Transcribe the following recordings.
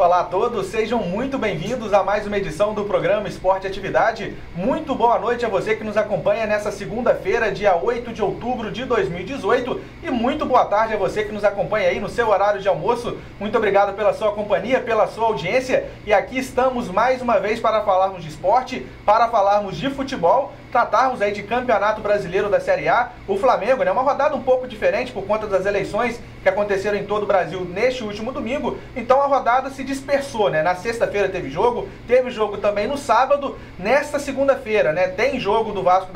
Olá a todos, sejam muito bem-vindos a mais uma edição do programa Esporte Atividade. Muito boa noite a você que nos acompanha nessa segunda-feira, dia 8 de outubro de 2018. E muito boa tarde a você que nos acompanha aí no seu horário de almoço. Muito obrigado pela sua companhia, pela sua audiência. E aqui estamos mais uma vez para falarmos de esporte, para falarmos de futebol, tratarmos aí de Campeonato Brasileiro da Série A. O Flamengo, né, uma rodada um pouco diferente por conta das eleições que aconteceram em todo o Brasil neste último domingo. Então a rodada se dispersou, né? Na sexta-feira teve jogo também no sábado. Nesta segunda-feira, né, tem jogo do Vasco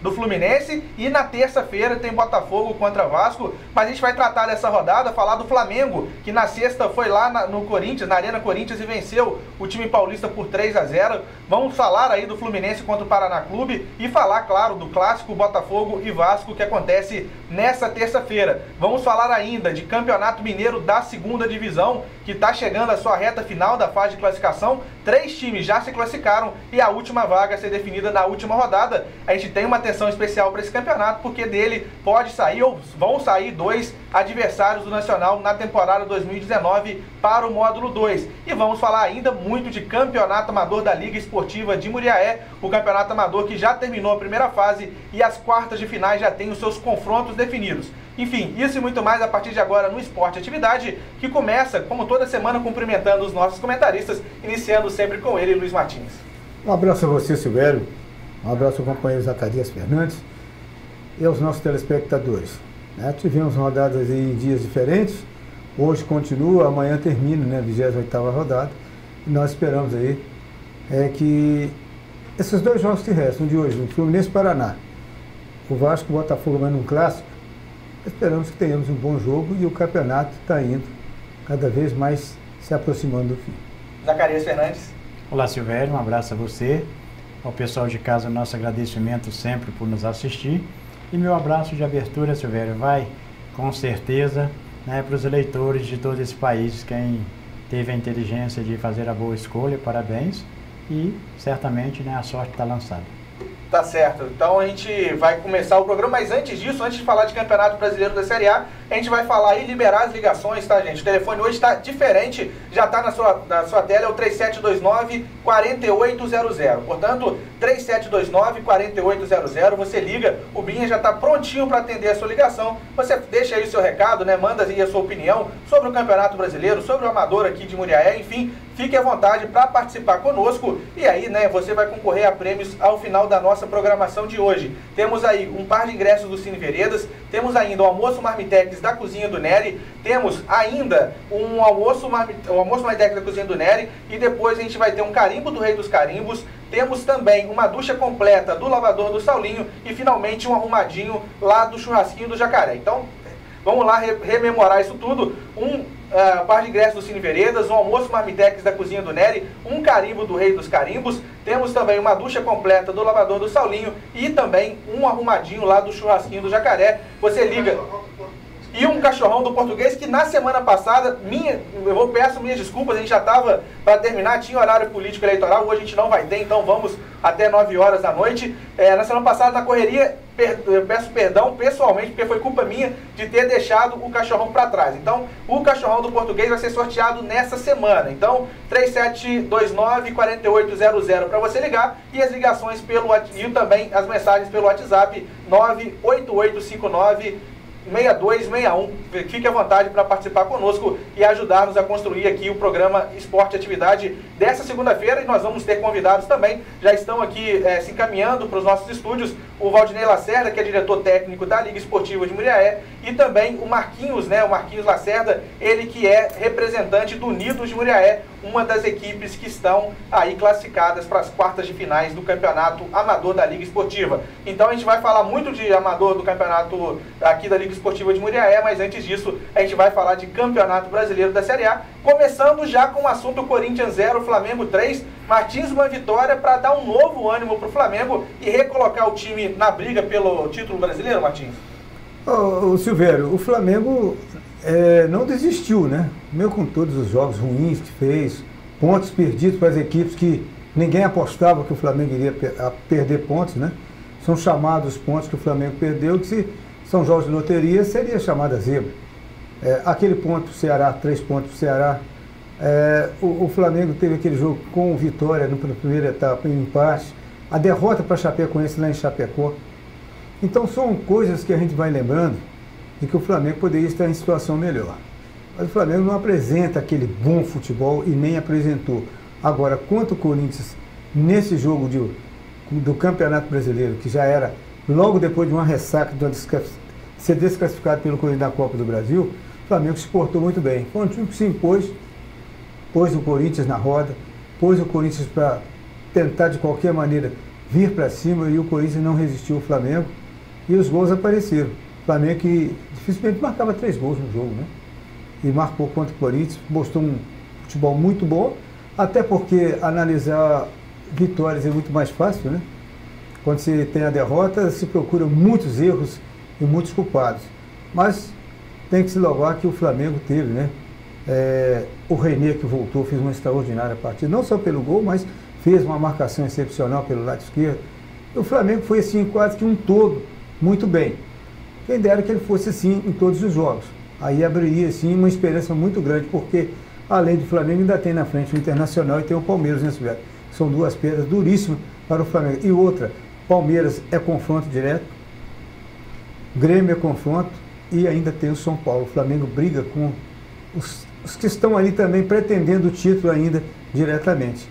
do Fluminense, e na terça-feira tem Botafogo contra Vasco. Mas a gente vai tratar dessa rodada, falar do Flamengo, que na sexta foi lá no Corinthians, na Arena Corinthians, e venceu o time paulista por 3-0. Vamos falar aí do Fluminense contra o Paraná Clube e falar, claro, do clássico Botafogo e Vasco que acontece nessa terça-feira. Vamos falar ainda de Campeonato Mineiro da segunda divisão, que está chegando à sua reta final da fase de classificação. 3 times já se classificaram e a última vaga a ser definida na última rodada. A gente tem uma atenção especial para esse campeonato, porque dele pode sair, ou vão sair, 2 adversários do Nacional na temporada 2019 para o módulo 2. E vamos falar ainda muito de Campeonato Amador da Liga Esportiva de Muriaé, o Campeonato Amador que já terminou a primeira fase e as quartas de finais já têm os seus confrontos definidos. Enfim, isso e muito mais a partir de agora no Esporte Atividade, que começa, como toda semana, cumprimentando os nossos comentaristas, iniciando sempre com ele, Luiz Martins. Um abraço a você, Silvério, um abraço ao companheiro Zacarias Fernandes e aos nossos telespectadores. Tivemos rodadas em dias diferentes, hoje continua, amanhã termina, né, a 28ª rodada, e nós esperamos aí que esses 2 jogos que restam de hoje, o Fluminense e Paraná, o Vasco e o Botafogo vai num clássico. Esperamos que tenhamos um bom jogo e o campeonato está indo cada vez mais se aproximando do fim. Zacarias Fernandes. Olá, Silvério, um abraço a você, ao pessoal de casa, nosso agradecimento sempre por nos assistir. E meu abraço de abertura, Silvério, vai com certeza, né, para os eleitores de todo esse país, quem teve a inteligência de fazer a boa escolha, parabéns, e certamente, né, a sorte está lançada. Tá certo, então a gente vai começar o programa, mas antes disso, antes de falar de Campeonato Brasileiro da Série A, a gente vai falar e liberar as ligações, tá, gente? O telefone hoje está diferente, já está na sua tela, é o 3729-4800. Portanto, 3729-4800, você liga, o Binha já está prontinho para atender a sua ligação. Você deixa aí o seu recado, né? Manda aí a sua opinião sobre o Campeonato Brasileiro, sobre o Amador aqui de Muriaé, enfim, fique à vontade para participar conosco. E aí, né, você vai concorrer a prêmios ao final da nossa programação de hoje. Temos aí um par de ingressos do Cine Veredas, temos ainda o almoço Marmitex da Cozinha do Nery, temos ainda um almoço Marmitex da Cozinha do Nery, e depois a gente vai ter um carimbo do Rei dos Carimbos, temos também uma ducha completa do Lavador do Saulinho e finalmente um arrumadinho lá do Churrasquinho do Jacaré. Então, vamos lá rememorar isso tudo. Par de ingressos do Cine Veredas, um almoço Marmitex da Cozinha do Nery, um carimbo do Rei dos Carimbos, temos também uma ducha completa do Lavador do Saulinho e também um arrumadinho lá do Churrasquinho do Jacaré. Você liga... E um cachorrão do Português, que na semana passada, peço minhas desculpas, a gente já estava para terminar, tinha horário político eleitoral, hoje a gente não vai ter, então vamos até 9 horas da noite. Na semana passada, na correria, eu peço perdão pessoalmente, porque foi culpa minha de ter deixado o cachorrão para trás. Então, o cachorrão do Português vai ser sorteado nessa semana. Então, 3729-4800 para você ligar, e as ligações e também as mensagens pelo WhatsApp 98859 6261. Fique à vontade para participar conosco e ajudar-nos a construir aqui o programa Esporte Atividade dessa segunda-feira. E nós vamos ter convidados também, já estão aqui se encaminhando para os nossos estúdios, o Valdinei Lacerda, que é diretor técnico da Liga Esportiva de Muriaé, e também o Marquinhos, né, o Marquinhos Lacerda, ele que é representante do Unidos de Muriaé, uma das equipes que estão aí classificadas para as quartas de finais do Campeonato Amador da Liga Esportiva. Então a gente vai falar muito de Amador do Campeonato aqui da Liga Esportiva de Muriaé, mas antes disso a gente vai falar de Campeonato Brasileiro da Série A, começando já com o assunto Corinthians 0, Flamengo 3. Martins, uma vitória para dar um novo ânimo para o Flamengo e recolocar o time na briga pelo título brasileiro, Martins? O Silvério, o Flamengo não desistiu, né? Mesmo com todos os jogos ruins que fez, pontos perdidos para as equipes que ninguém apostava que o Flamengo iria perder pontos, né? São chamados pontos que o Flamengo perdeu, que se são jogos de loteria, seria chamada zebra. Aquele ponto para o Ceará, 3 pontos para o Ceará, O Flamengo teve aquele jogo com Vitória na primeira etapa, em empate, a derrota para Chapecoense lá em Chapecó. Então são coisas que a gente vai lembrando de que o Flamengo poderia estar em situação melhor. Mas o Flamengo não apresenta aquele bom futebol e nem apresentou. Agora, quanto o Corinthians, nesse jogo do Campeonato Brasileiro, que já era logo depois de uma ressaca, de ser desclassificado pelo Corinthians da Copa do Brasil, o Flamengo se portou muito bem. Foi um time que se impôs, pôs o Corinthians na roda, pôs o Corinthians para tentar de qualquer maneira vir para cima, e o Corinthians não resistiu ao Flamengo e os gols apareceram. O Flamengo que dificilmente marcava 3 gols no jogo, né? E marcou contra o Corinthians, mostrou um futebol muito bom, até porque analisar vitórias é muito mais fácil, né? Quando se tem a derrota, se procura muitos erros e muitos culpados. Mas tem que se louvar que o Flamengo teve, né? O René, que voltou, fez uma extraordinária partida, não só pelo gol, mas fez uma marcação excepcional pelo lado esquerdo. E o Flamengo foi assim, quase que um todo, muito bem. Quem dera que ele fosse assim em todos os jogos. Aí abriria assim uma esperança muito grande, porque além do Flamengo ainda tem na frente o Internacional e tem o Palmeiras, né, Silvério? São 2 pedras duríssimas para o Flamengo. E outra, Palmeiras é confronto direto, Grêmio é confronto e ainda tem o São Paulo. O Flamengo briga com os que estão ali também pretendendo o título ainda diretamente.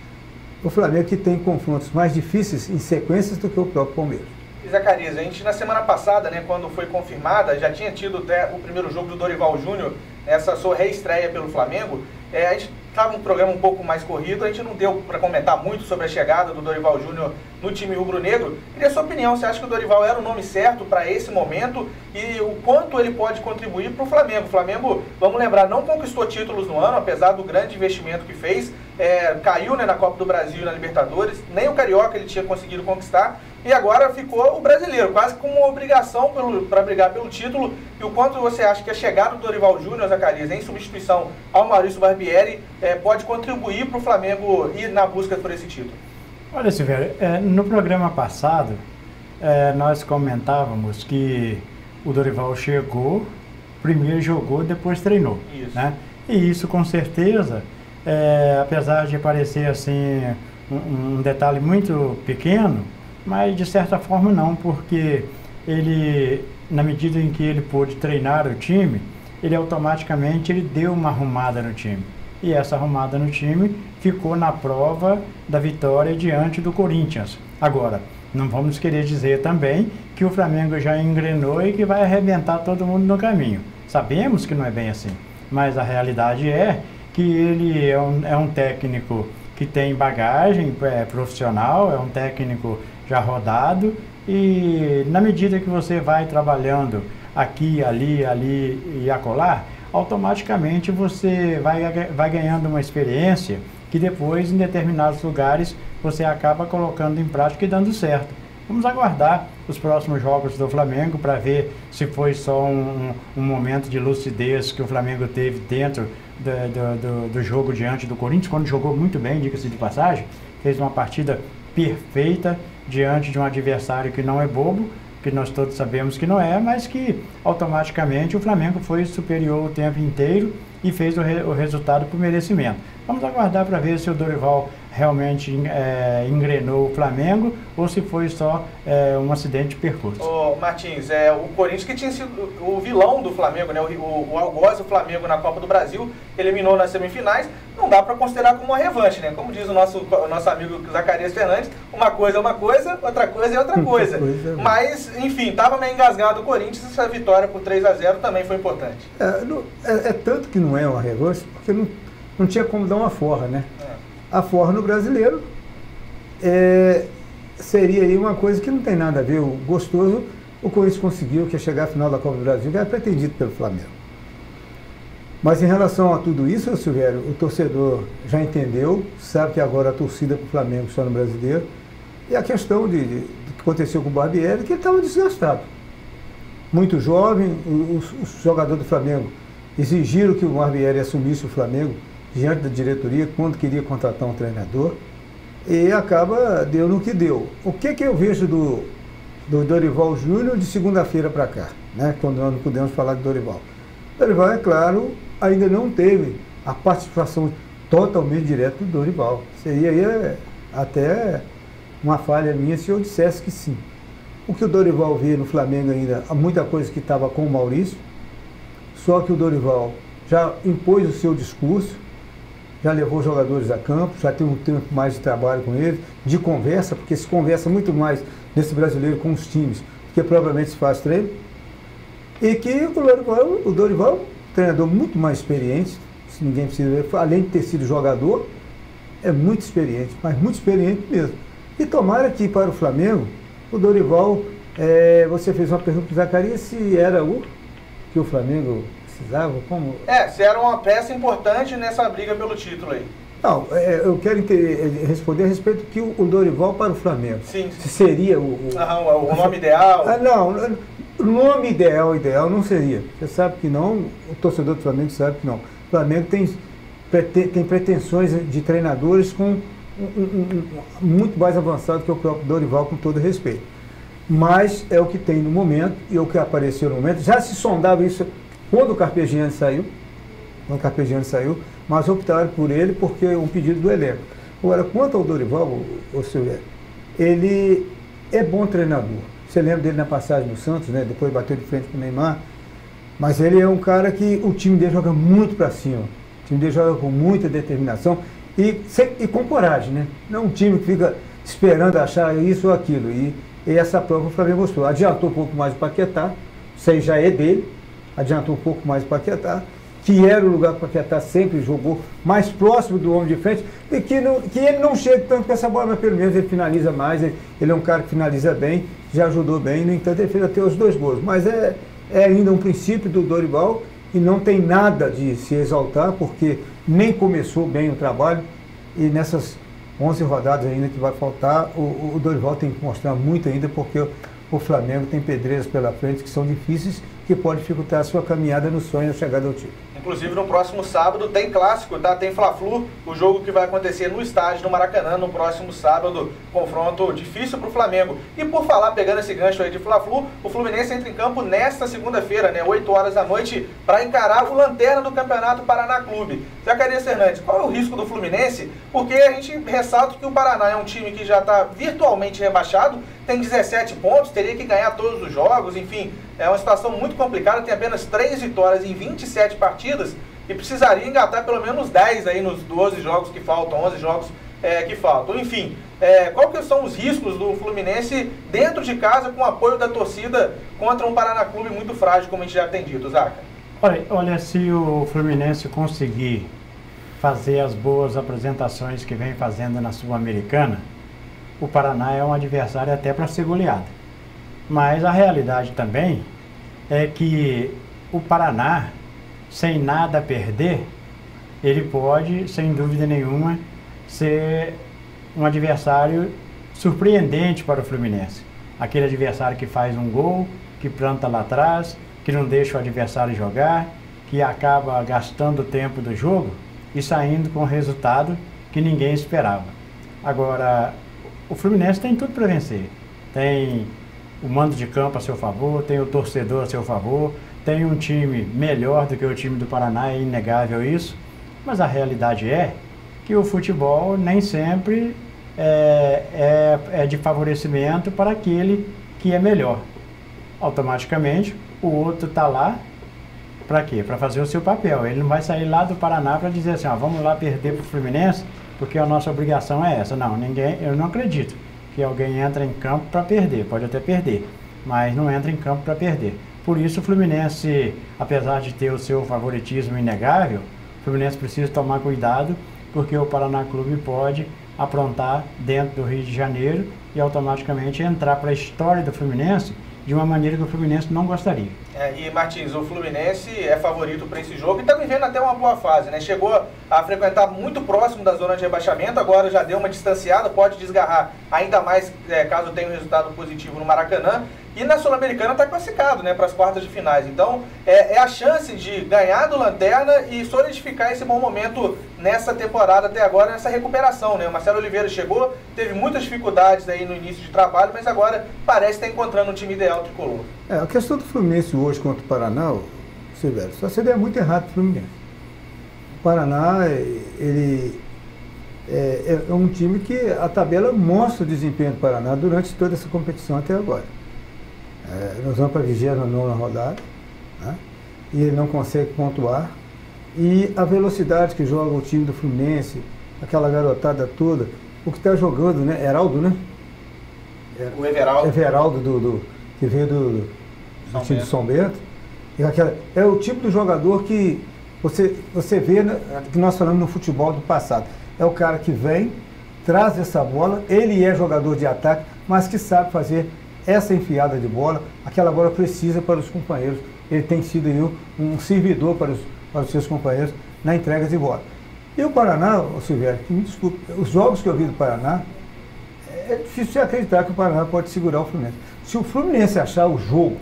O Flamengo que tem confrontos mais difíceis em sequências do que o próprio Palmeiras. Zacarias, a gente na semana passada, né, quando foi confirmada, já tinha tido até o primeiro jogo do Dorival Júnior, essa sua reestreia pelo Flamengo. A gente estava um programa um pouco mais corrido, a gente não deu para comentar muito sobre a chegada do Dorival Júnior no time rubro-negro. Queria a sua opinião, você acha que o Dorival era o nome certo para esse momento e o quanto ele pode contribuir para o Flamengo? O Flamengo, vamos lembrar, não conquistou títulos no ano, apesar do grande investimento que fez, caiu, né, na Copa do Brasil e na Libertadores, nem o Carioca ele tinha conseguido conquistar, e agora ficou o brasileiro, quase como uma obrigação para brigar pelo título. E o quanto você acha que a chegada do Dorival Júnior, Zacarias, em substituição ao Maurício Barbieri, pode contribuir para o Flamengo ir na busca por esse título? Olha, Silvério, no programa passado, nós comentávamos que o Dorival chegou, primeiro jogou, depois treinou. Isso. Né? E isso, com certeza, apesar de parecer assim um detalhe muito pequeno, mas de certa forma não, porque ele, na medida em que ele pôde treinar o time, ele automaticamente deu uma arrumada no time. E essa arrumada no time ficou na prova da vitória diante do Corinthians. Agora, não vamos querer dizer também que o Flamengo já engrenou e que vai arrebentar todo mundo no caminho. Sabemos que não é bem assim, mas a realidade é que ele é um técnico que tem bagagem profissional, é um técnico já rodado, e na medida que você vai trabalhando aqui, ali e acolá, automaticamente você vai ganhando uma experiência que depois, em determinados lugares, você acaba colocando em prática e dando certo. Vamos aguardar os próximos jogos do Flamengo para ver se foi só um momento de lucidez que o Flamengo teve dentro do jogo diante do Corinthians, quando jogou muito bem, diga-se de passagem, fez uma partida perfeita diante de um adversário que não é bobo, que nós todos sabemos que não é, mas que automaticamente o Flamengo foi superior o tempo inteiro e fez o resultado por merecimento. Vamos aguardar para ver se o Dorival realmente engrenou o Flamengo ou se foi só um acidente de percurso. Ô, Martins, o Corinthians que tinha sido o vilão do Flamengo, né? O algoz do Flamengo na Copa do Brasil, eliminou nas semifinais, não dá para considerar como uma revanche, né? Como diz o nosso amigo Zacarias Fernandes, uma coisa é uma coisa, outra coisa é outra coisa. Mas, enfim, estava meio engasgado o Corinthians, essa vitória por 3-0 também foi importante. Tanto que não é uma revanche, porque não tinha como dar uma forra, né? A forra no brasileiro seria aí uma coisa que não tem nada a ver. O gostoso, o Corinthians conseguiu, que é chegar à final da Copa do Brasil, que era pretendido pelo Flamengo. Mas em relação a tudo isso, Silvério, o torcedor já entendeu, sabe que agora a torcida para o Flamengo só no brasileiro. E a questão do que aconteceu com o Barbieri, que ele estava desgastado. Muito jovem, os jogadores do Flamengo exigiram que o Barbieri assumisse o Flamengo diante da diretoria, quando queria contratar um treinador, e deu no que deu. O que eu vejo do Dorival Júnior de segunda-feira para cá, né, quando nós não podemos falar de Dorival? Dorival, é claro, ainda não teve a participação totalmente direto do Dorival. Seria até uma falha minha se eu dissesse que sim. O que o Dorival vê no Flamengo ainda, há muita coisa que estava com o Maurício, só que o Dorival já impôs o seu discurso, já levou os jogadores a campo, já tem um tempo mais de trabalho com eles, de conversa, porque se conversa muito mais nesse brasileiro com os times do que propriamente se faz treino. E que o Dorival é um treinador muito mais experiente, se ninguém precisa ver, além de ter sido jogador, é muito experiente, mas muito experiente mesmo. E tomara que para o Flamengo, o Dorival, você fez uma pergunta para o Zacarias se era o que o Flamengo precisava, como... se era uma peça importante nessa briga pelo título aí. Não, eu quero responder a respeito do que o Dorival para o Flamengo. Sim. Se seria o nome ideal? Não, o nome ideal não seria. Você sabe que não, o torcedor do Flamengo sabe que não. O Flamengo tem pretensões de treinadores com muito mais avançado que o próprio Dorival, com todo respeito. Mas é o que tem no momento, e o que apareceu no momento. Já se sondava isso quando o Carpegiani saiu, mas optaram por ele porque é um pedido do elenco. Agora, quanto ao Dorival, o Silvio, ele é bom treinador. Você lembra dele na passagem no Santos, né? Depois bateu de frente com o Neymar. Mas ele é um cara que o time dele joga muito para cima. O time dele joga com muita determinação e com coragem, né? Não é um time que fica esperando achar isso ou aquilo. E essa prova o Flamengo gostou. Adiantou um pouco mais o Paquetá, isso aí já é dele. Adiantou um pouco mais o Paquetá, que era o lugar que o Paquetá sempre jogou mais próximo do homem de frente, e que ele não chega tanto com essa bola, mas pelo menos ele finaliza mais, ele é um cara que finaliza bem, já ajudou bem, no entanto ele fez até os 2 gols. Mas é ainda um princípio do Dorival e não tem nada de se exaltar, porque nem começou bem o trabalho, e nessas 11 rodadas ainda que vai faltar, o Dorival tem que mostrar muito ainda, porque o Flamengo tem pedreiras pela frente que são difíceis, que pode dificultar a sua caminhada no sonho, a chegada ao título. Inclusive no próximo sábado tem clássico, tá? Tem Fla-Flu, o jogo que vai acontecer no estádio do Maracanã no próximo sábado, confronto difícil para o Flamengo. E por falar, pegando esse gancho aí de Fla-Flu, o Fluminense entra em campo nesta segunda-feira, né, 8 horas da noite, para encarar o lanterna do Campeonato Paraná Clube. Zacarias Fernandes, qual é o risco do Fluminense? Porque a gente ressalta que o Paraná é um time que já está virtualmente rebaixado, tem 17 pontos, teria que ganhar todos os jogos, enfim, é uma situação muito complicada, tem apenas 3 vitórias em 27 partidas e precisaria engatar pelo menos 10 aí nos 12 jogos que faltam, 11 jogos que faltam. Enfim, qual que são os riscos do Fluminense dentro de casa com o apoio da torcida contra um Paraná Clube muito frágil, como a gente já tem dito, Zaca? Olha, se o Fluminense conseguir fazer as boas apresentações que vem fazendo na Sul-Americana, o Paraná é um adversário até para ser goleado. Mas a realidade também é que o Paraná, sem nada a perder, ele pode, sem dúvida nenhuma, ser um adversário surpreendente para o Fluminense. Aquele adversário que faz um gol, que planta lá atrás, que não deixa o adversário jogar, que acaba gastando o tempo do jogo e saindo com um resultado que ninguém esperava. Agora, o Fluminense tem tudo para vencer. Tem o mando de campo a seu favor, tem o torcedor a seu favor, tem um time melhor do que o time do Paraná, é inegável isso, mas a realidade é que o futebol nem sempre é de favorecimento para aquele que é melhor. Automaticamente, o outro está lá para quê? Para fazer o seu papel. Ele não vai sair lá do Paraná para dizer assim, vamos lá perder para o Fluminense, porque a nossa obrigação é essa. Não, eu não acredito que alguém entra em campo para perder, pode até perder, mas não entra em campo para perder. Por isso o Fluminense, apesar de ter o seu favoritismo inegável, o Fluminense precisa tomar cuidado, porque o Paraná Clube pode aprontar dentro do Rio de Janeiro e automaticamente entrar para a história do Fluminense de uma maneira que o Fluminense não gostaria. E Martins, o Fluminense é favorito para esse jogo e está vivendo até uma boa fase, né? Chegou a frequentar muito próximo da zona de rebaixamento, agora já deu uma distanciada, pode desgarrar ainda mais caso tenha um resultado positivo no Maracanã. E na Sul-Americana está classificado, né, para as quartas de finais. Então, é a chance de ganhar do Lanterna e solidificar esse bom momento nessa temporada até agora, nessa recuperação, né? O Marcelo Oliveira chegou, teve muitas dificuldades aí no início de trabalho, mas agora parece estar encontrando um time ideal tricolor. A questão do Fluminense hoje contra o Paraná, Silvério, só seria muito errado para o Fluminense. Paraná, ele é um time que a tabela mostra o desempenho do Paraná durante toda essa competição até agora. Nós vamos para a 29ª rodada, né? E ele não consegue pontuar. E a velocidade que joga o time do Fluminense, aquela garotada toda, o que está jogando, né? Heraldo, né? O Everaldo. Everaldo, que veio do time de São Bento. É o tipo de jogador que você vê, né, que nós falamos no futebol do passado. É o cara que vem, traz essa bola, ele é jogador de ataque, mas que sabe fazer essa enfiada de bola, aquela bola precisa para os companheiros. Ele tem sido aí um servidor para os seus companheiros na entrega de bola. E o Paraná, Silvério, me desculpe, os jogos que eu vi do Paraná, é difícil de acreditar que o Paraná pode segurar o Fluminense. Se o Fluminense achar o jogo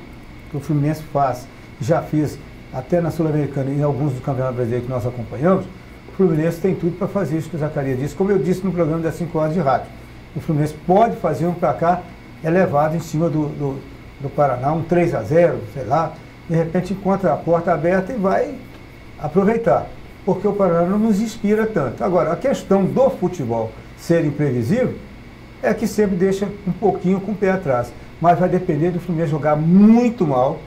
que o Fluminense faz, já fez até na Sul-Americana e em alguns do Campeonato Brasileiro que nós acompanhamos, o Fluminense tem tudo para fazer isso que o Zacarias disse. Como eu disse no programa das 5 horas de rádio, o Fluminense pode fazer um placar elevado em cima do Paraná, um 3-0, sei lá, de repente encontra a porta aberta e vai aproveitar, porque o Paraná não nos inspira tanto. Agora, a questão do futebol ser imprevisível é que sempre deixa um pouquinho com o pé atrás, mas vai depender do Fluminense jogar muito mal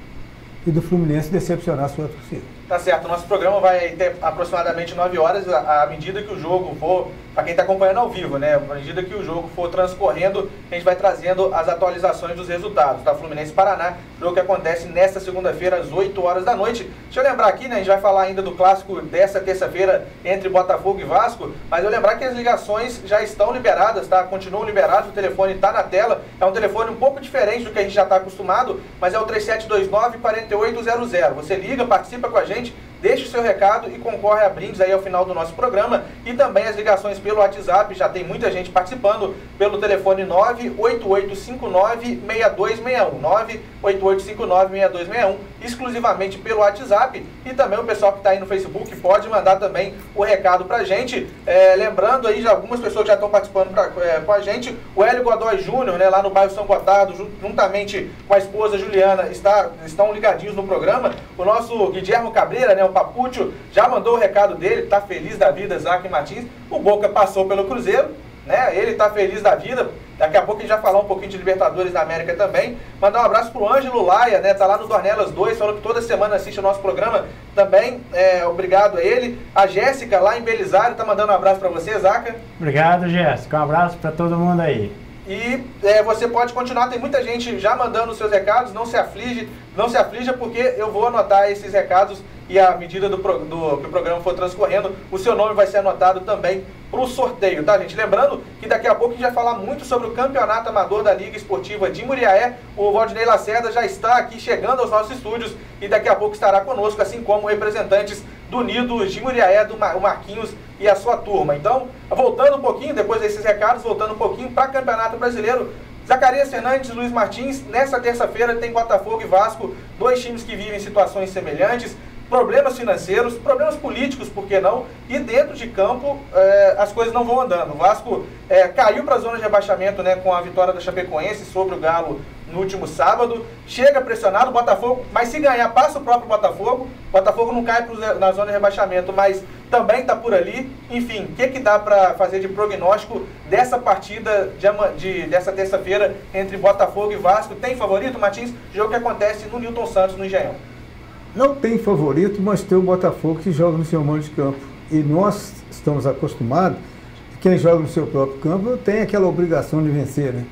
e do Fluminense decepcionar a sua torcida. Tá certo, nosso programa vai ter aproximadamente 9 horas, à medida que o jogo for, para quem está acompanhando ao vivo, né? À medida que o jogo for transcorrendo, a gente vai trazendo as atualizações dos resultados, tá? Fluminense Paraná, jogo que acontece nesta segunda-feira às 8 horas da noite. Deixa eu lembrar aqui, né? A gente vai falar ainda do clássico dessa terça-feira entre Botafogo e Vasco, mas eu lembrar que as ligações já estão liberadas, tá? Continuam liberadas, o telefone está na tela, é um telefone um pouco diferente do que a gente já está acostumado, mas é o 3729-4800. Você liga, participa com a gente, deixe o seu recado e concorre a brindes aí ao final do nosso programa. E também as ligações pelo WhatsApp, já tem muita gente participando, pelo telefone 98859-6261, 98859-6261, exclusivamente pelo WhatsApp. E também o pessoal que está aí no Facebook pode mandar também o recado pra gente. Lembrando aí, já algumas pessoas já estão participando com a gente. O Hélio Godoy Júnior, né, lá no bairro São Gotardo, juntamente com a esposa Juliana, estão ligadinhos no programa. O nosso Guilherme Cabreira, né, o Papúcio, já mandou o recado dele, tá feliz da vida, Zac Martins. O Boca passou pelo Cruzeiro, né? Ele tá feliz da vida. Daqui a pouco a gente vai falar um pouquinho de Libertadores da América também. Mandar um abraço pro Ângelo Laia, né? Tá lá no Dornelas 2, falou que toda semana assiste o nosso programa também. Obrigado a ele. A Jéssica, lá em Belisário, tá mandando um abraço para você, Zaca. Obrigado, Jéssica. Um abraço para todo mundo aí. E você pode continuar, tem muita gente já mandando os seus recados, não se aflija, porque eu vou anotar esses recados e à medida que o programa for transcorrendo, o seu nome vai ser anotado também para o sorteio, tá, gente? Lembrando que daqui a pouco a gente vai falar muito sobre o Campeonato Amador da Liga Esportiva de Muriaé. O Valdinei Lacerda já está aqui chegando aos nossos estúdios e daqui a pouco estará conosco, assim como representantes do Unidos de Muriaé, o Marquinhos e a sua turma. Então, voltando um pouquinho, depois desses recados, voltando um pouquinho para o Campeonato Brasileiro, Zacarias Fernandes e Luiz Martins, nessa terça-feira tem Botafogo e Vasco, dois times que vivem situações semelhantes, problemas financeiros, problemas políticos, por que não? E dentro de campo as coisas não vão andando. O Vasco caiu para a zona de rebaixamento, né, com a vitória da Chapecoense sobre o Galo no último sábado. Chega pressionado o Botafogo, mas se ganhar, passa o próprio Botafogo. O Botafogo não cai na zona de rebaixamento, mas também está por ali. Enfim, o que dá para fazer de prognóstico dessa partida dessa terça-feira entre Botafogo e Vasco? Tem favorito, Martins? Jogo que acontece no Newton Santos, no Engenhão. Não tem favorito, mas tem o Botafogo que joga no seu mando de campo. E nós estamos acostumados, quem joga no seu próprio campo tem aquela obrigação de vencer, né?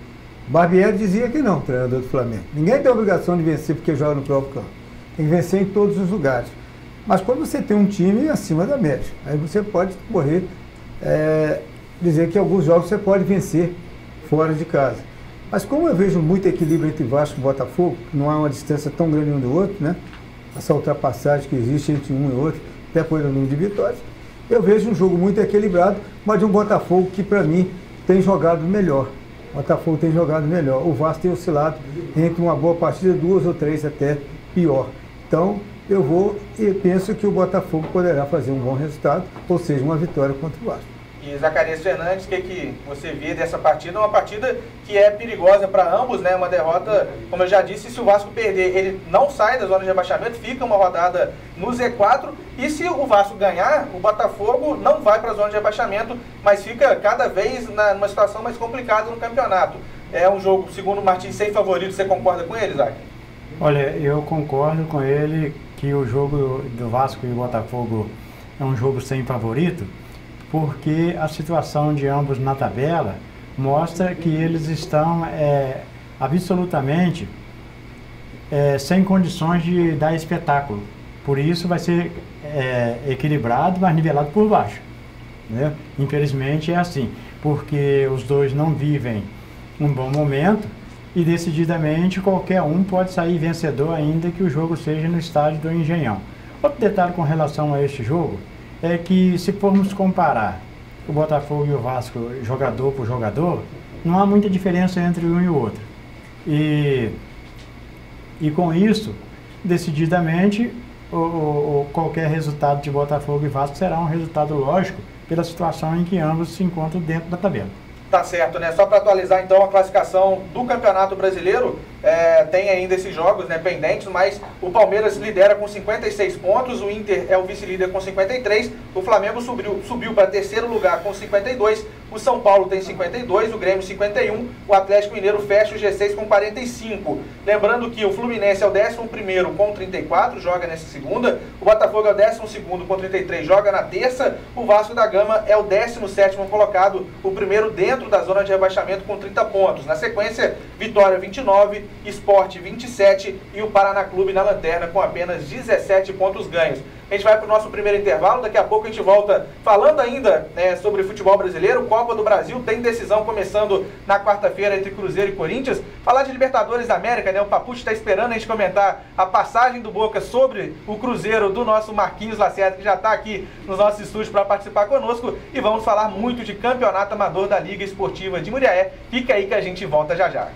Barbieri dizia que não, treinador do Flamengo. Ninguém tem a obrigação de vencer porque joga no próprio campo. Tem que vencer em todos os lugares. Mas quando você tem um time acima da média, aí você pode correr, dizer que alguns jogos você pode vencer fora de casa. Mas como eu vejo muito equilíbrio entre Vasco e Botafogo, não há uma distância tão grande um do outro, né? Essa ultrapassagem que existe entre um e outro, até por número de vitórias, eu vejo um jogo muito equilibrado, mas de um Botafogo que para mim tem jogado melhor. O Botafogo tem jogado melhor. O Vasco tem oscilado entre uma boa partida, 2 ou 3 até pior. Então eu penso que o Botafogo poderá fazer um bom resultado, ou seja, uma vitória contra o Vasco. E Zacarias Fernandes, o que você vê dessa partida? Uma partida que é perigosa para ambos, né? Uma derrota, como eu já disse, se o Vasco perder, ele não sai da zona de rebaixamento, fica uma rodada no Z4. E se o Vasco ganhar, o Botafogo não vai para a zona de rebaixamento, mas fica cada vez numa situação mais complicada no campeonato. É um jogo, segundo o Martins, sem favorito. Você concorda com ele, Zac? Olha, eu concordo com ele que o jogo do Vasco e Botafogo é um jogo sem favorito, porque a situação de ambos na tabela mostra que eles estão absolutamente sem condições de dar espetáculo. Por isso vai ser equilibrado, mas nivelado por baixo, né? Infelizmente é assim, porque os dois não vivem um bom momento e decididamente qualquer um pode sair vencedor, ainda que o jogo seja no estádio do Engenhão. Outro detalhe com relação a este jogo é que, se formos comparar o Botafogo e o Vasco jogador por jogador, não há muita diferença entre um e o outro. E com isso, decididamente, qualquer resultado de Botafogo e Vasco será um resultado lógico pela situação em que ambos se encontram dentro da tabela. Tá certo, né? Só para atualizar então a classificação do Campeonato Brasileiro, tem ainda esses jogos, né, pendentes, mas o Palmeiras lidera com 56 pontos, o Inter é o vice-líder com 53, o Flamengo subiu para terceiro lugar com 52, o São Paulo tem 52, o Grêmio 51, o Atlético Mineiro fecha o G6 com 45. Lembrando que o Fluminense é o 11º com 34, joga nessa segunda, o Botafogo é o 12º com 33, joga na terça, o Vasco da Gama é o 17º colocado, o primeiro dentro da zona de rebaixamento com 30 pontos. Na sequência, Vitória 29, Sport 27 e o Paraná Clube na lanterna com apenas 17 pontos ganhos. A gente vai para o nosso primeiro intervalo, daqui a pouco a gente volta falando ainda sobre futebol brasileiro. Copa do Brasil tem decisão começando na quarta-feira entre Cruzeiro e Corinthians. Falar de Libertadores da América, né? O Papucci está esperando a gente comentar a passagem do Boca sobre o Cruzeiro do nosso Marquinhos Lacerda, que já está aqui nos nossos estúdios para participar conosco. E vamos falar muito de campeonato amador da Liga Esportiva de Muriaé. Fica aí que a gente volta já já.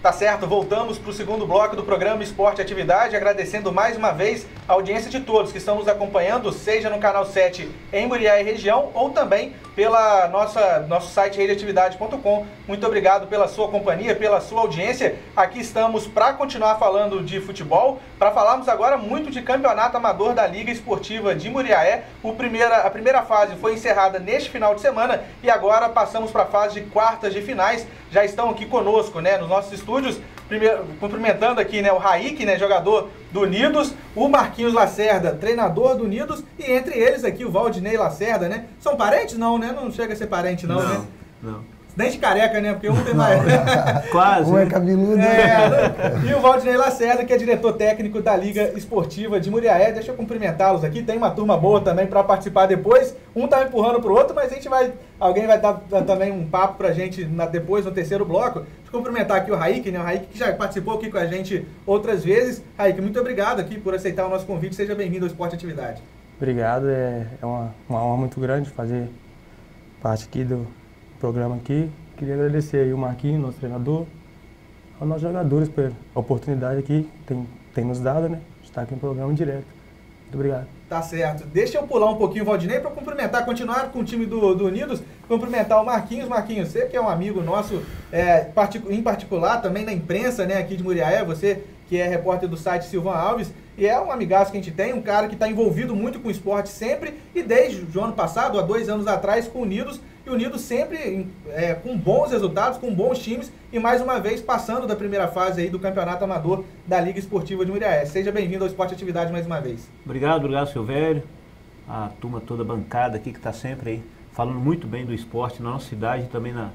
Tá certo, voltamos para o segundo bloco do programa Esporte Atividade, agradecendo mais uma vez a audiência de todos que estão nos acompanhando, seja no canal 7 em Muriaé e região, ou também pela nosso site redeatividade.com. Muito obrigado pela sua companhia, pela sua audiência. Aqui estamos para continuar falando de futebol, para falarmos agora muito de campeonato amador da Liga Esportiva de Muriaé. A primeira fase foi encerrada neste final de semana e agora passamos para a fase de quartas de finais. Já estão aqui conosco, né, nos nossos estúdios, primeiro, cumprimentando aqui, né, o Raik, né, jogador do Unidos, o Marquinhos Lacerda, treinador do Unidos, e entre eles aqui o Valdinei Lacerda, né? São parentes? Não, né? Não chega a ser parente, não, né? Não. Nem de careca, né? Porque um tem mais. Quase. Um é cabeludo. E o Valdinei Lacerda, que é diretor técnico da Liga Esportiva de Muriaé. Deixa eu cumprimentá-los aqui. Tem uma turma boa também para participar depois. Um tá empurrando pro outro, mas alguém vai dar também um papo pra gente depois, no terceiro bloco. Deixa eu cumprimentar aqui o Raik, né? O Raik que já participou aqui com a gente outras vezes. Raik, muito obrigado aqui por aceitar o nosso convite. Seja bem-vindo ao Esporte Atividade. Obrigado. É uma honra muito grande fazer parte aqui do programa aqui. Queria agradecer aí o Marquinhos, nosso treinador, aos nossos jogadores pela oportunidade aqui que tem nos dado, né? De estar aqui no programa em direto. Muito obrigado. Tá certo. Deixa eu pular um pouquinho o Valdinei para continuar com o time do Unidos, cumprimentar o Marquinhos. Marquinhos, você que é um amigo nosso, em particular também na imprensa, né, aqui de Muriaé, você que é repórter do site Silvan Alves, e é um amigaço que a gente tem, um cara que está envolvido muito com o esporte sempre, e desde o ano passado, há 2 anos atrás, com o Unidos, e o Unidos sempre com bons resultados, com bons times, e mais uma vez passando da primeira fase aí do Campeonato Amador da Liga Esportiva de Muriaé. Seja bem-vindo ao Esporte Atividade mais uma vez. Obrigado, Silvério, a turma toda bancada aqui que está sempre aí falando muito bem do esporte na nossa cidade, também na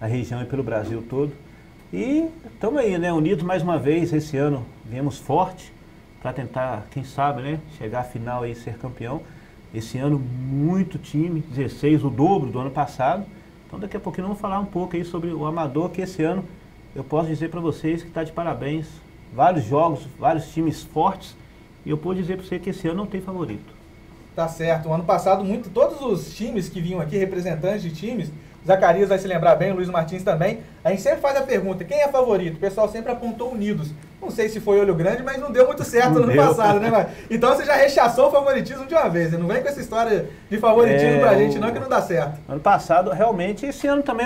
região e pelo Brasil todo. E estamos aí, né, unidos mais uma vez. Esse ano viemos forte para tentar, quem sabe, né, chegar à final e ser campeão. Esse ano muito time, 16, o dobro do ano passado. Então daqui a pouquinho vamos falar um pouco aí sobre o Amador, que esse ano eu posso dizer para vocês que está de parabéns. Vários jogos, vários times fortes, e eu posso dizer para você que esse ano não tem favorito. Tá certo. O ano passado, todos os times que vinham aqui, representantes de times, Zacarias vai se lembrar bem, o Luiz Martins também. A gente sempre faz a pergunta, quem é favorito? O pessoal sempre apontou Unidos. Não sei se foi olho grande, mas não deu muito certo no ano passado, né, Marcos? Então você já rechaçou o favoritismo de uma vez. Você não vem com essa história de favoritismo pra gente não, que não dá certo. Ano passado, realmente, esse ano também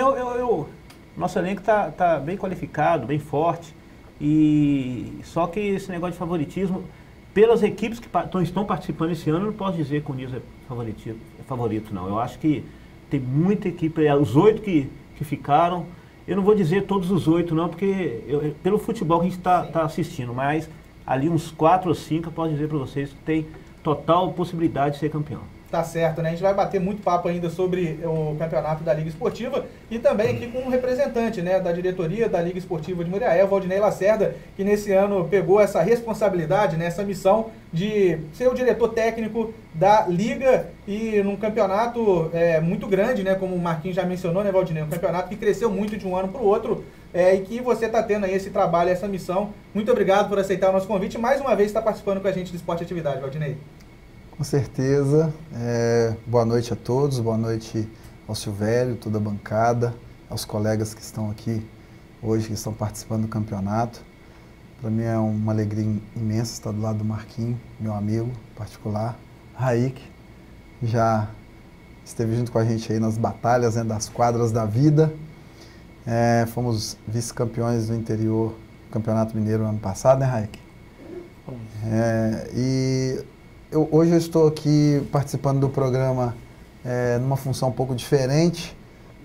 nosso elenco tá bem qualificado, bem forte. E só que esse negócio de favoritismo, pelas equipes que estão participando esse ano, eu não posso dizer que o Unidos é favorito, não. Eu acho que tem muita equipe, os 8 que ficaram, eu não vou dizer todos os 8 não, porque pelo futebol que a gente está assistindo, mas ali uns 4 ou 5 eu posso dizer para vocês que tem total possibilidade de ser campeão. Tá certo, né? A gente vai bater muito papo ainda sobre o campeonato da Liga Esportiva e também aqui com um representante, né, da diretoria da Liga Esportiva de Muriaé, o Valdinei Lacerda, que nesse ano pegou essa responsabilidade, né, essa missão de ser o diretor técnico da Liga e num campeonato muito grande, né, como o Marquinhos já mencionou, né, Valdinei? Um campeonato que cresceu muito de um ano para o outro e que você está tendo aí esse trabalho, essa missão. Muito obrigado por aceitar o nosso convite e mais uma vez está participando com a gente do Esporte e Atividade, Valdinei. Com certeza. Boa noite a todos, boa noite ao Silvério, toda a bancada, aos colegas que estão aqui hoje, que estão participando do campeonato. Para mim é uma alegria imensa estar do lado do Marquinhos, meu amigo particular, Raik, já esteve junto com a gente aí nas batalhas, né, das quadras da vida. Fomos vice-campeões do interior do Campeonato Mineiro ano passado, né, Raik? Hoje eu estou aqui participando do programa numa função um pouco diferente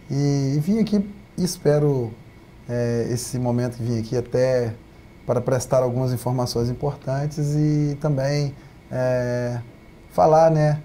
e vim aqui e espero esse momento que vim aqui até para prestar algumas informações importantes e também falar, né,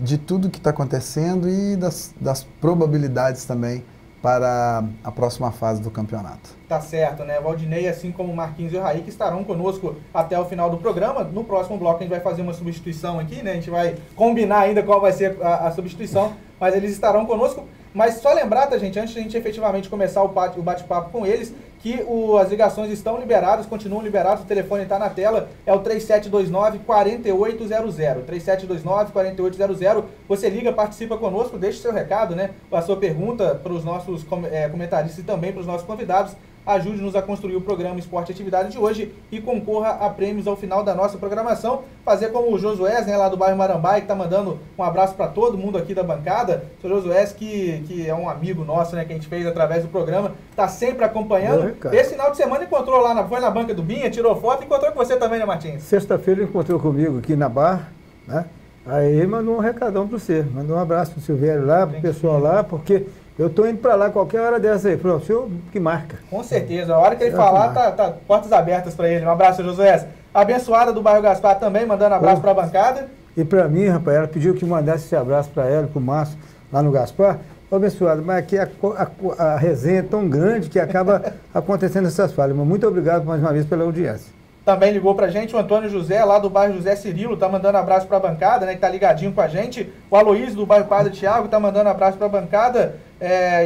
de tudo que está acontecendo e das probabilidades também para a próxima fase do campeonato. Tá certo, né? Valdinei, assim como o Marquinhos e o Raik, estarão conosco até o final do programa. No próximo bloco a gente vai fazer uma substituição aqui, né? A gente vai combinar ainda qual vai ser a substituição, mas eles estarão conosco. Mas só lembrar, tá, gente, antes de a gente efetivamente começar o bate-papo com eles, que as ligações estão liberadas, continuam liberadas, o telefone está na tela, é o 3729-4800, 3729-4800, você liga, participa conosco, deixe seu recado, né, a sua pergunta para os nossos comentaristas e também para os nossos convidados, ajude-nos a construir o programa Esporte e Atividade de hoje e concorra a prêmios ao final da nossa programação. Fazer como o Josué, né, lá do bairro Marambaia, que está mandando um abraço para todo mundo aqui da bancada. O seu Josué, que é um amigo nosso, né, que a gente fez através do programa, está sempre acompanhando. Esse final de semana encontrou lá, foi na banca do Binha, tirou foto e encontrou com você também, né, Martins? Sexta-feira ele encontrou comigo aqui na Barra, né? Aí mandou um recadão para você, mandou um abraço para o Silvério lá, para o pessoal lá, porque eu estou indo para lá qualquer hora dessa aí. Falou, o senhor que marca. Com certeza. A hora que ele falar, tá portas abertas para ele. Um abraço, Josué. A abençoada do bairro Gaspar também, mandando abraço para a bancada. E para mim, rapaz, ela pediu que mandasse esse abraço para ela, para o Márcio, lá no Gaspar. Ô, abençoada, mas aqui a resenha é tão grande que acaba acontecendo essas falhas. Mas muito obrigado mais uma vez pela audiência. Também ligou pra gente o Antônio José, lá do bairro José Cirilo, tá mandando abraço pra bancada, né, que tá ligadinho com a gente. O Aloysio, do bairro Padre Tiago, tá mandando abraço pra bancada.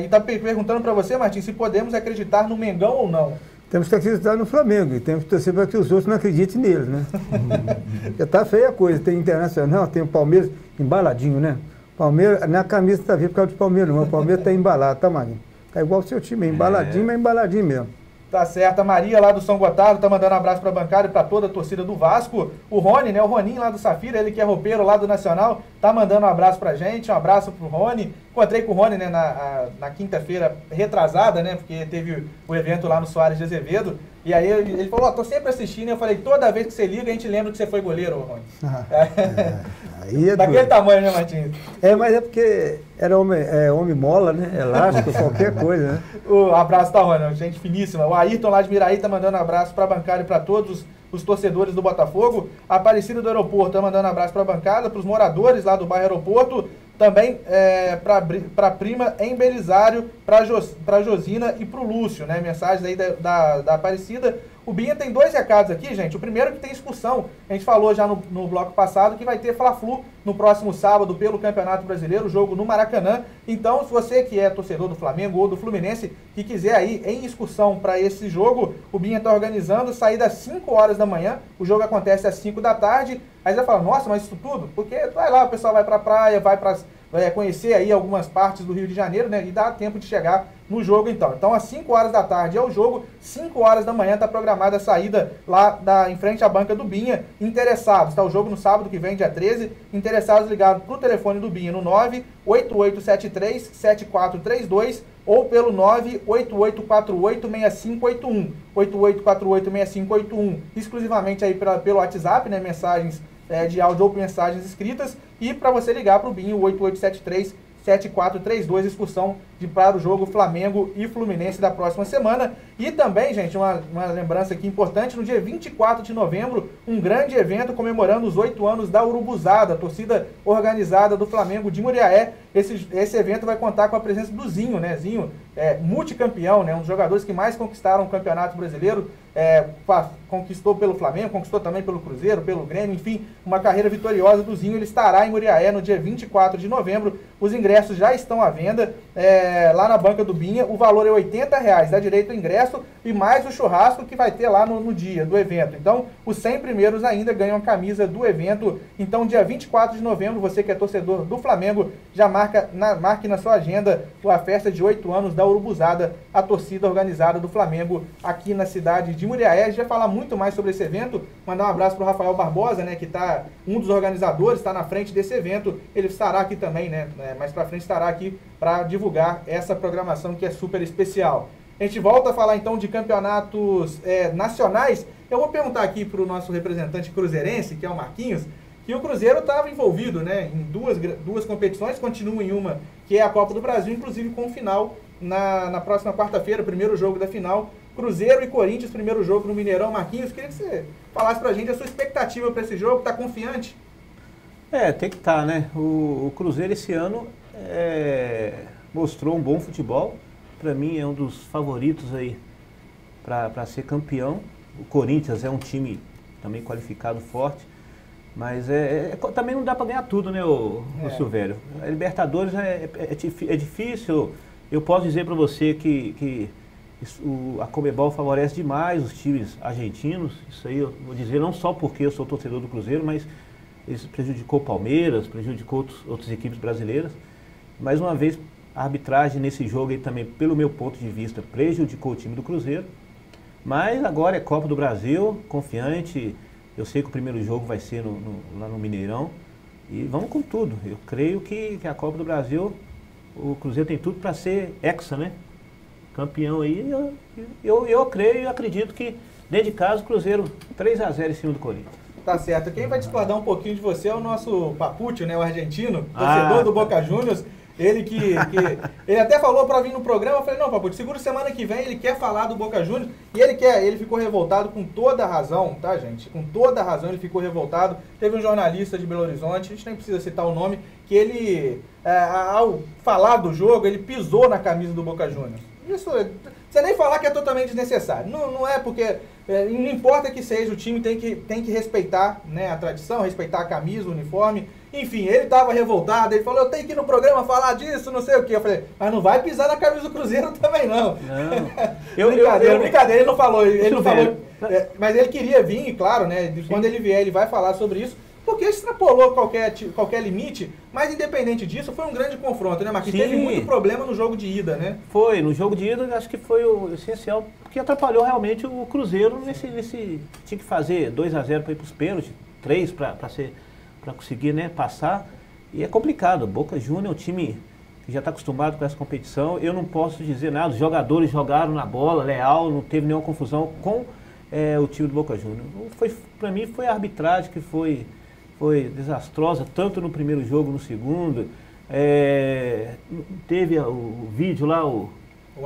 E tá perguntando pra você, Martins, se podemos acreditar no Mengão ou não. Temos que acreditar no Flamengo e temos que torcer para que os outros não acreditem neles, né? Já tá feia a coisa, tem Internacional, tem o Palmeiras embaladinho, né? Palmeiras, na camisa tá vindo por causa do Palmeiras, mas o Palmeiras tá embalado, tá, Marinho? Tá igual o seu time, embaladinho, mas embaladinho mesmo. Tá certo, a Maria lá do São Gotardo tá mandando abraço pra bancada e pra toda a torcida do Vasco. O Rony, né, o Roninho lá do Safira, ele que é roupeiro lá do Nacional, tá mandando um abraço pra gente, um abraço pro Rony. Encontrei com o Rony, né, na quinta-feira retrasada, né, porque teve o evento lá no Soares de Azevedo. E aí ele falou, tô sempre assistindo, e eu falei, toda vez que você liga, a gente lembra que você foi goleiro, Rony. Daquele tamanho, né, Martins? Mas é porque era homem mola, né, elástico, qualquer coisa, né? O abraço tá, Rony, gente finíssima. O Ayrton lá de Miraí tá mandando abraço pra bancada e pra todos os torcedores do Botafogo. A Aparecida do Aeroporto tá mandando abraço pra bancada, pros moradores lá do bairro Aeroporto. Também para prima em Belisário, para Josina e para o Lúcio, né? Mensagens aí da Aparecida. O Binha tem 2 recados aqui, gente. O primeiro que tem excursão. A gente falou já no bloco passado que vai ter Fla-Flu no próximo sábado pelo Campeonato Brasileiro, jogo no Maracanã. Então, se você que é torcedor do Flamengo ou do Fluminense, que quiser ir em excursão para esse jogo, o Binha está organizando, saída às 5 horas da manhã. O jogo acontece às 5 da tarde. Aí você vai falar, nossa, mas isso tudo? Porque vai lá, o pessoal vai para a praia, vai para conhecer aí algumas partes do Rio de Janeiro, né? E dá tempo de chegar no jogo então. Então às 5 horas da tarde é o jogo, 5 horas da manhã está programada a saída lá em frente à banca do Binha. Interessados, tá? O jogo no sábado que vem, dia 13. Interessados ligados para o telefone do Binha no 98873-7432 ou pelo 98848-6581. 8848-6581, exclusivamente aí pelo WhatsApp, né? Mensagens de áudio ou mensagens escritas, e para você ligar para o Binho, 8873-7432, excursão para o jogo Flamengo e Fluminense da próxima semana. E também, gente, uma lembrança aqui importante, no dia 24 de novembro, um grande evento comemorando os 8 anos da Urubuzada, a torcida organizada do Flamengo de Muriaé. Esse evento vai contar com a presença do Zinho, né? Zinho multicampeão, né? Um dos jogadores que mais conquistaram o Campeonato Brasileiro, conquistou pelo Flamengo, conquistou também pelo Cruzeiro, pelo Grêmio, enfim, uma carreira vitoriosa do Zinho. Ele estará em Muriaé no dia 24 de novembro. Os ingressos já estão à venda lá na banca do Binha. O valor é R$80, dá direito ao ingresso e mais o churrasco que vai ter lá no dia do evento. Então, os 100 primeiros ainda ganham a camisa do evento. Então, dia 24 de novembro, você que é torcedor do Flamengo, já marque na sua agenda a festa de 8 anos da Urubuzada, a torcida organizada do Flamengo aqui na cidade de Muriaé. A gente vai falar muito mais sobre esse evento. Mandar um abraço para o Rafael Barbosa, né, que está um dos organizadores, está na frente desse evento. Ele estará aqui também, né, mais para frente estará aqui para divulgar essa programação que é super especial. A gente volta a falar então de campeonatos nacionais. Eu vou perguntar aqui para o nosso representante cruzeirense, que é o Marquinhos, que o Cruzeiro estava envolvido, né, em duas competições, continua em uma, que é a Copa do Brasil, inclusive com final na próxima quarta-feira, primeiro jogo da final, Cruzeiro e Corinthians, primeiro jogo no Mineirão. Marquinhos, queria que você falasse pra gente a sua expectativa para esse jogo. Está confiante? Tem que estar, né? O Cruzeiro esse ano mostrou um bom futebol. Para mim é um dos favoritos aí para ser campeão. O Corinthians é um time também qualificado, forte, mas também não dá para ganhar tudo, né, o Silvério? A Libertadores é difícil. Eu posso dizer para você que a Conmebol favorece demais os times argentinos. Isso aí eu vou dizer não só porque eu sou torcedor do Cruzeiro, mas isso prejudicou o Palmeiras, prejudicou outras equipes brasileiras. Mais uma vez, a arbitragem nesse jogo aí também, pelo meu ponto de vista, prejudicou o time do Cruzeiro. Mas agora é Copa do Brasil, confiante. Eu sei que o primeiro jogo vai ser lá no Mineirão. E vamos com tudo. Eu creio que a Copa do Brasil, o Cruzeiro tem tudo para ser hexa, né? Campeão aí. Eu creio e acredito que, dentro de casa, o Cruzeiro 3-0 em cima do Corinthians. Tá certo. Quem vai discordar um pouquinho de você é o nosso Papuccio, né? O argentino, torcedor do Boca Juniors. Ele ele até falou para vir no programa. Eu falei, não, Papuccio, segura semana que vem, ele quer falar do Boca Juniors. E ele ficou revoltado com toda a razão, tá, gente? Com toda a razão ele ficou revoltado. Teve um jornalista de Belo Horizonte, a gente nem precisa citar o nome, que ele, ao falar do jogo, ele pisou na camisa do Boca Juniors. Isso, você nem falar que é totalmente desnecessário. Não é porque, não importa que seja, o time tem que respeitar, né, a tradição, respeitar a camisa, o uniforme. Enfim, ele estava revoltado, ele falou, eu tenho que ir no programa falar disso, não sei o quê. Eu falei, mas não vai pisar na camisa do Cruzeiro também, não. Brincadeira, ele não falou. Mas ele queria vir, claro, né? Quando ele vier, ele vai falar sobre isso. Porque extrapolou qualquer limite, mas independente disso, foi um grande confronto, né, Marquinhos? Teve muito problema no jogo de ida, né? Foi, no jogo de ida, acho que foi o essencial, porque atrapalhou realmente o Cruzeiro nesse tinha que fazer 2-0 para ir para os pênaltis, 3 para conseguir, né, passar, e é complicado. Boca Juniors é um time que já está acostumado com essa competição. Eu não posso dizer nada, os jogadores jogaram na bola, leal, não teve nenhuma confusão com o time do Boca Juniors. Para mim foi a arbitragem que foi desastrosa, tanto no primeiro jogo, no segundo. Teve o vídeo lá, o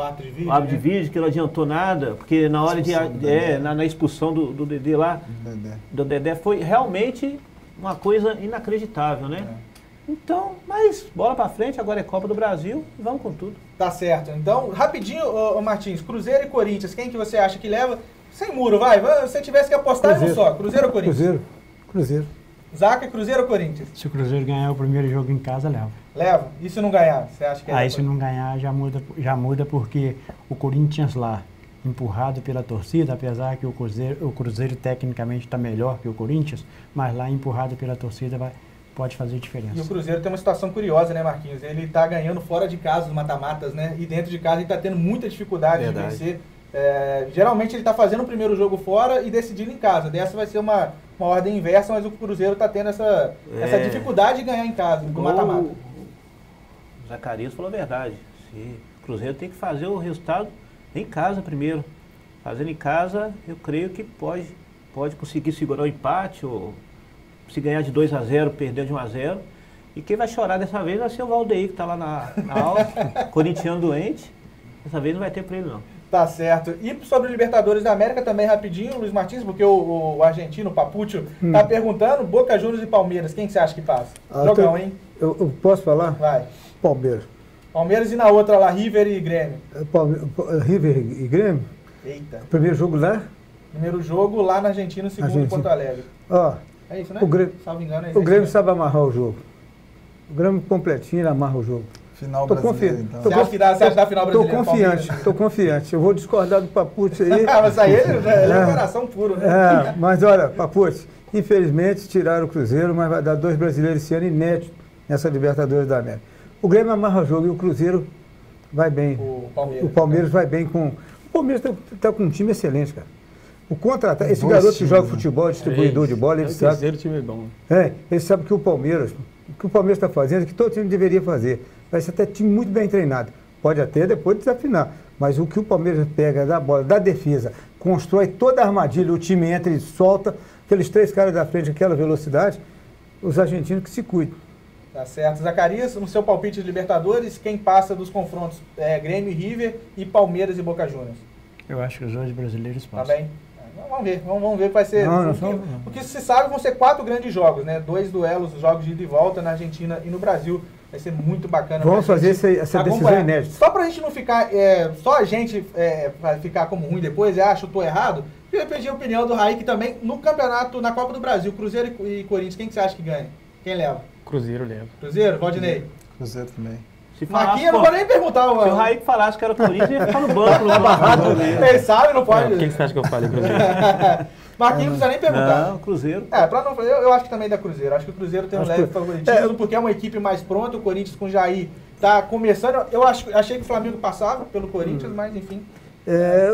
árbitro de vídeo, que não adiantou nada, porque na hora na expulsão do Dedé lá, do Dedé, foi realmente uma coisa inacreditável, né? Então, mas bola pra frente, agora é Copa do Brasil e vamos com tudo. Tá certo. Então, rapidinho, Martins, Cruzeiro e Corinthians, quem que você acha que leva? Sem muro, vai. Se você tivesse que apostar, Cruzeiro. Só. Cruzeiro ou Corinthians? Cruzeiro. Zaca, Cruzeiro ou Corinthians? Se o Cruzeiro ganhar o primeiro jogo em casa, leva. Leva? E se não ganhar? Você acha que Aí se não ganhar, já muda porque o Corinthians lá, empurrado pela torcida, apesar que o Cruzeiro tecnicamente está melhor que o Corinthians, mas lá empurrado pela torcida pode fazer diferença. E o Cruzeiro tem uma situação curiosa, né, Marquinhos? Ele está ganhando fora de casa os mata-matas, né? E dentro de casa ele está tendo muita dificuldade de vencer. Geralmente ele está fazendo o primeiro jogo fora e decidindo em casa. Dessa vai ser uma ordem inversa, mas o Cruzeiro está tendo essa dificuldade de ganhar em casa, do mata-mata. O Zacarias falou a verdade. O Cruzeiro tem que fazer o resultado em casa primeiro. Fazendo em casa, eu creio que pode conseguir segurar o empate, ou se ganhar de 2-0, perder de 1-0. E quem vai chorar dessa vez vai ser o Valdeir, que está lá na aula, corintiano doente. Dessa vez não vai ter para ele, não. Tá certo. E sobre o Libertadores da América também rapidinho, Luiz Martins, porque o argentino, o Papuccio, tá perguntando, Boca Juniors e Palmeiras, quem que você acha que passa? Jogão, hein? Eu posso falar? Vai. Palmeiras. Palmeiras e na outra lá, River e Grêmio. River e Grêmio? Eita. Primeiro jogo lá? Primeiro jogo lá na Argentina, segundo em Porto Alegre. Ó, é isso, né? O Grêmio, salvo engano, é isso. O Grêmio sabe amarrar o jogo. O Grêmio completinho, ele amarra o jogo. Final brasileiro, então. Você acha que dá a final brasileira? Tô confiante. Eu vou discordar do Papuccio aí. Mas aí ele é coração puro, né? Mas olha, Papuccio, infelizmente tiraram o Cruzeiro, mas vai dar 2 brasileiros esse ano inédito nessa Libertadores da América. O Grêmio amarra o jogo e o Cruzeiro vai bem. O Palmeiras vai bem com... O Palmeiras tá com um time excelente, cara. O contra-ataque, esse garoto que joga futebol, distribuidor de bola, ele sabe... O time é bom. Ele sabe que o Palmeiras está fazendo é que todo time deveria fazer. Vai ser até time muito bem treinado. Pode até depois desafinar. Mas o que o Palmeiras pega da bola, da defesa, constrói toda a armadilha, o time entra e solta, aqueles 3 caras da frente, aquela velocidade, os argentinos que se cuidam. Tá certo. Zacarias, no seu palpite de Libertadores, quem passa dos confrontos Grêmio e River e Palmeiras e Boca Juniors? Eu acho que os 2 brasileiros passam. Tá bem. Vamos ver que vai ser... O que se sabe vão ser 4 grandes jogos, né? 2 duelos, jogos de ida e volta na Argentina e no Brasil. Vai ser muito bacana. Vamos fazer essa decisão inédita. Só pra gente não ficar... só a gente vai ficar como ruim depois, acho, tô errado. Eu ia pedir a opinião do Raik também no campeonato, na Copa do Brasil. Cruzeiro e Corinthians, quem que você acha que ganha? Quem leva? Cruzeiro leva. Cruzeiro? Valdinei? Cruzeiro também. Marquinhos, não vou nem perguntar. Se o Raik falasse que era Corinthians, ia ficar no banco. Ele sabe, não pode. Quem você acha que eu falei, Cruzeiro? Marquinhos não precisa nem perguntar. Não, Cruzeiro. Eu acho que também da Cruzeiro. Acho que o Cruzeiro tem um leve favoritismo, porque é uma equipe mais pronta. O Corinthians com o Jair tá começando. Achei que o Flamengo passava pelo Corinthians, mas enfim.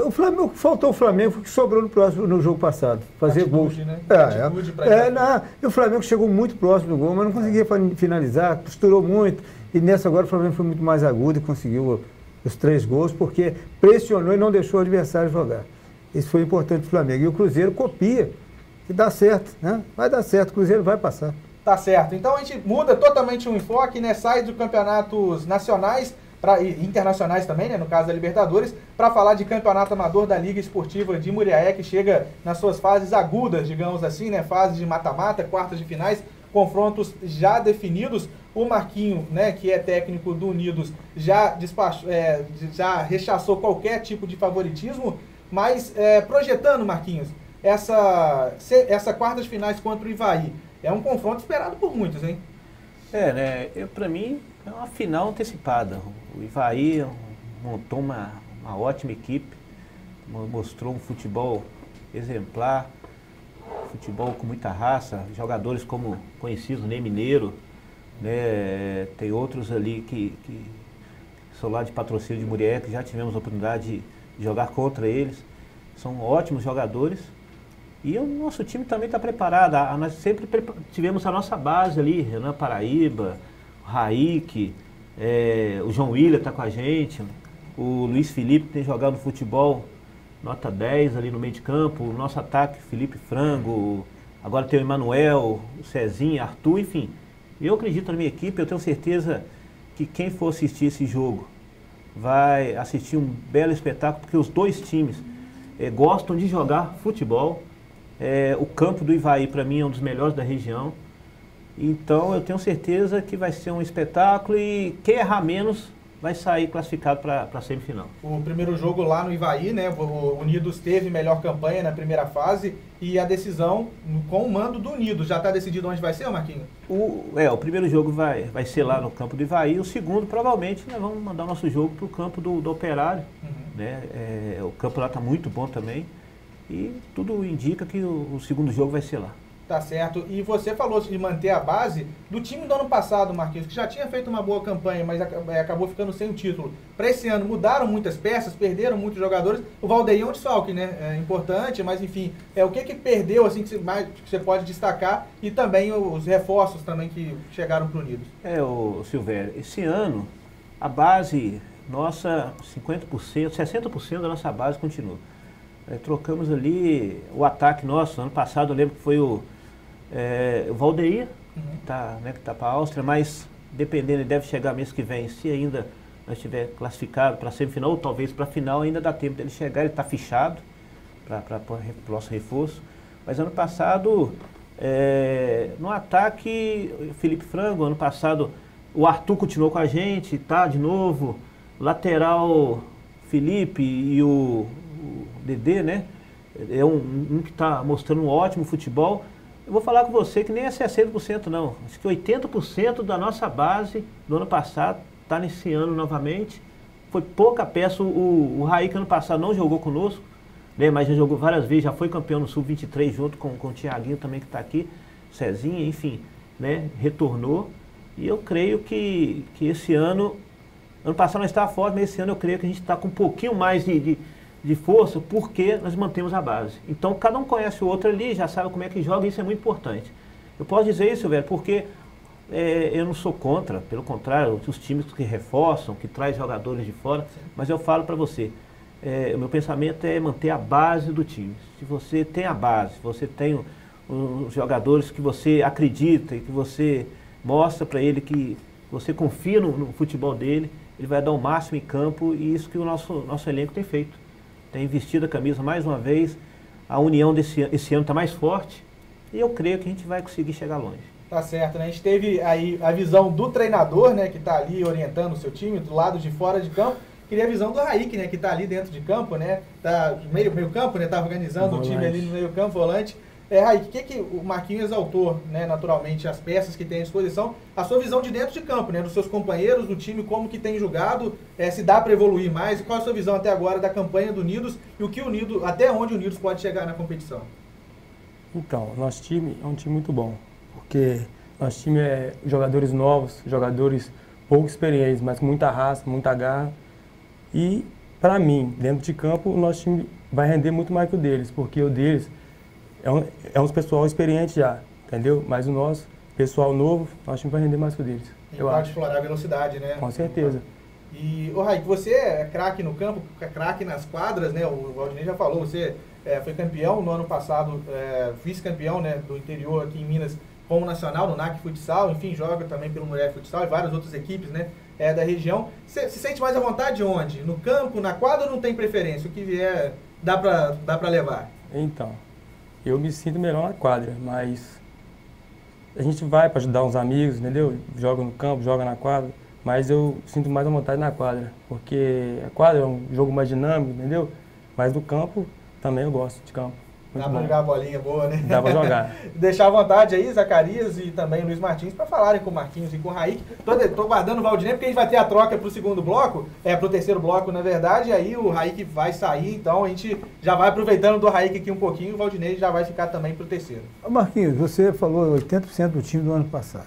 O Flamengo, faltou o Flamengo, que sobrou no jogo passado. Fazer gol. Né? E o Flamengo chegou muito próximo do gol, mas não conseguia finalizar, costurou muito. E nessa agora o Flamengo foi muito mais agudo e conseguiu os 3 gols, porque pressionou e não deixou o adversário jogar. Isso foi importante para o Flamengo. E o Cruzeiro copia, que dá certo, né? Vai dar certo, o Cruzeiro vai passar. Tá certo. Então a gente muda totalmente o enfoque, né? Sai dos campeonatos nacionais e internacionais também, né? No caso da Libertadores, para falar de campeonato amador da Liga Esportiva de Muriaé, que chega nas suas fases agudas, digamos assim, né? Fases de mata-mata, quartas de finais, confrontos já definidos. O Marquinho, né, que é técnico do Unidos, já rechaçou qualquer tipo de favoritismo, mas projetando, Marquinhos, essa quarta de finais contra o Ivaí, é um confronto esperado por muitos, hein? Né? Para mim, é uma final antecipada. O Ivaí montou uma ótima equipe, mostrou um futebol exemplar, futebol com muita raça, jogadores como conhecidos, Ney Mineiro, né? Tem outros ali que são lá de patrocínio de Muriaé, que já tivemos a oportunidade de jogar contra eles. São ótimos jogadores. E o nosso time também está preparado. Nós sempre tivemos a nossa base ali, Renan Paraíba, o Raik, o João Willian está com a gente, o Luiz Felipe tem jogado no futebol, nota 10 ali no meio de campo, o nosso ataque, Felipe Frango, agora tem o Emanuel, o Cezinha, Arthur, enfim. Eu acredito na minha equipe, eu tenho certeza que quem for assistir esse jogo vai assistir um belo espetáculo, porque os 2 times gostam de jogar futebol. O campo do Ivaí, para mim, é um dos melhores da região. Então, eu tenho certeza que vai ser um espetáculo e quem errar menos vai sair classificado para a semifinal. O primeiro jogo lá no Ivaí, né? O Unidos teve melhor campanha na primeira fase e a decisão com o mando do Unidos. Já está decidido onde vai ser, Marquinhos? O primeiro jogo vai ser lá no campo do Ivaí. O segundo, provavelmente, nós vamos mandar o nosso jogo para o campo do Operário. Né? O campo lá está muito bom também. E tudo indica que o segundo jogo vai ser lá. Tá certo. E você falou de manter a base do time do ano passado, Marquinhos, que já tinha feito uma boa campanha, mas acabou ficando sem o título. Para esse ano mudaram muitas peças, perderam muitos jogadores. O Valdeir é um desfalque, né? É importante, mas enfim, o que perdeu assim que você pode destacar e também os reforços também que chegaram para o Unidos. O Silvério, esse ano a base nossa, 50%, 60% da nossa base continua. Trocamos ali o ataque nosso. Ano passado eu lembro que foi o Valdeir, que tá para a Áustria, mas dependendo, ele deve chegar mês que vem. Se ainda nós estiver classificado para a semifinal, ou talvez para a final, ainda dá tempo dele chegar. Ele está fichado para o nosso reforço. Mas ano passado, no ataque, Felipe Frango, ano passado o Arthur continuou com a gente, tá de novo. Lateral Felipe e o Dedê, né? É um que está mostrando um ótimo futebol. Eu vou falar com você que nem é 60% não. Acho que 80% da nossa base do ano passado está nesse ano novamente. Foi pouca peça. O Raí, que ano passado não jogou conosco, né? Mas já jogou várias vezes, já foi campeão no Sub-23 junto com o Thiaguinho também que está aqui, Cezinha, enfim, né? Retornou. E eu creio que esse ano passado nós estávamos forte, mas esse ano eu creio que a gente está com um pouquinho mais de força, porque nós mantemos a base. Então, cada um conhece o outro ali, já sabe como é que joga, e isso é muito importante. Eu posso dizer isso, velho, porque eu não sou contra, pelo contrário, os times que reforçam, que trazem jogadores de fora, mas eu falo para você, o meu pensamento é manter a base do time. Se você tem a base, se você tem os jogadores que você acredita e que você mostra para ele que você confia no futebol dele, ele vai dar o máximo em campo, e isso que o nosso elenco tem feito. Tem vestido a camisa mais uma vez, a união esse ano está mais forte, e eu creio que a gente vai conseguir chegar longe. Tá certo, né? A gente teve aí a visão do treinador, né, que está ali orientando o seu time, do lado de fora de campo. Queria a visão do Raíque, né, que está ali dentro de campo, né, tá meio campo, né, tá organizando o time ali no meio campo, volante. Raíque, o que o Marquinhos exaltou, né, naturalmente, as peças que tem à disposição, a sua visão de dentro de campo, né, dos seus companheiros, do time, como que tem jogado, se dá para evoluir mais, e qual a sua visão até agora da campanha do Unidos e até onde o Unidos pode chegar na competição? Então, nosso time é um time muito bom, porque nosso time é jogadores novos, jogadores pouco experientes, mas com muita raça, muita garra, e para mim, dentro de campo, o nosso time vai render muito mais que o deles, porque o deles é um pessoal experiente já, entendeu? Mas o nosso pessoal novo, nosso time vai render mais que o deles. E pode explorar a velocidade, né? Com certeza. E, Raíque, você é craque no campo, é craque nas quadras, né? O Valdinei já falou, você foi campeão no ano passado, vice-campeão, né, do interior aqui em Minas, como nacional, no NAC Futsal, enfim, joga também pelo Mulher Futsal e várias outras equipes, né, da região. Você se sente mais à vontade onde? No campo, na quadra, ou não tem preferência? O que vier dá pra levar? Então, eu me sinto melhor na quadra, mas a gente vai para ajudar uns amigos, entendeu? Joga no campo, joga na quadra, mas eu sinto mais à vontade na quadra, porque a quadra é um jogo mais dinâmico, entendeu? Mas no campo também eu gosto de campo. Dá pra jogar a bolinha boa, né? Dá pra jogar. Deixar à vontade aí, Zacarias e também Luiz Martins, para falarem com o Marquinhos e com o Raíque. Tô guardando o Valdinei, porque a gente vai ter a troca pro segundo bloco, pro terceiro bloco, na verdade, e aí o Raíque vai sair, então a gente já vai aproveitando do Raíque aqui um pouquinho, o Valdinei já vai ficar também pro terceiro. Marquinhos, você falou 80% do time do ano passado.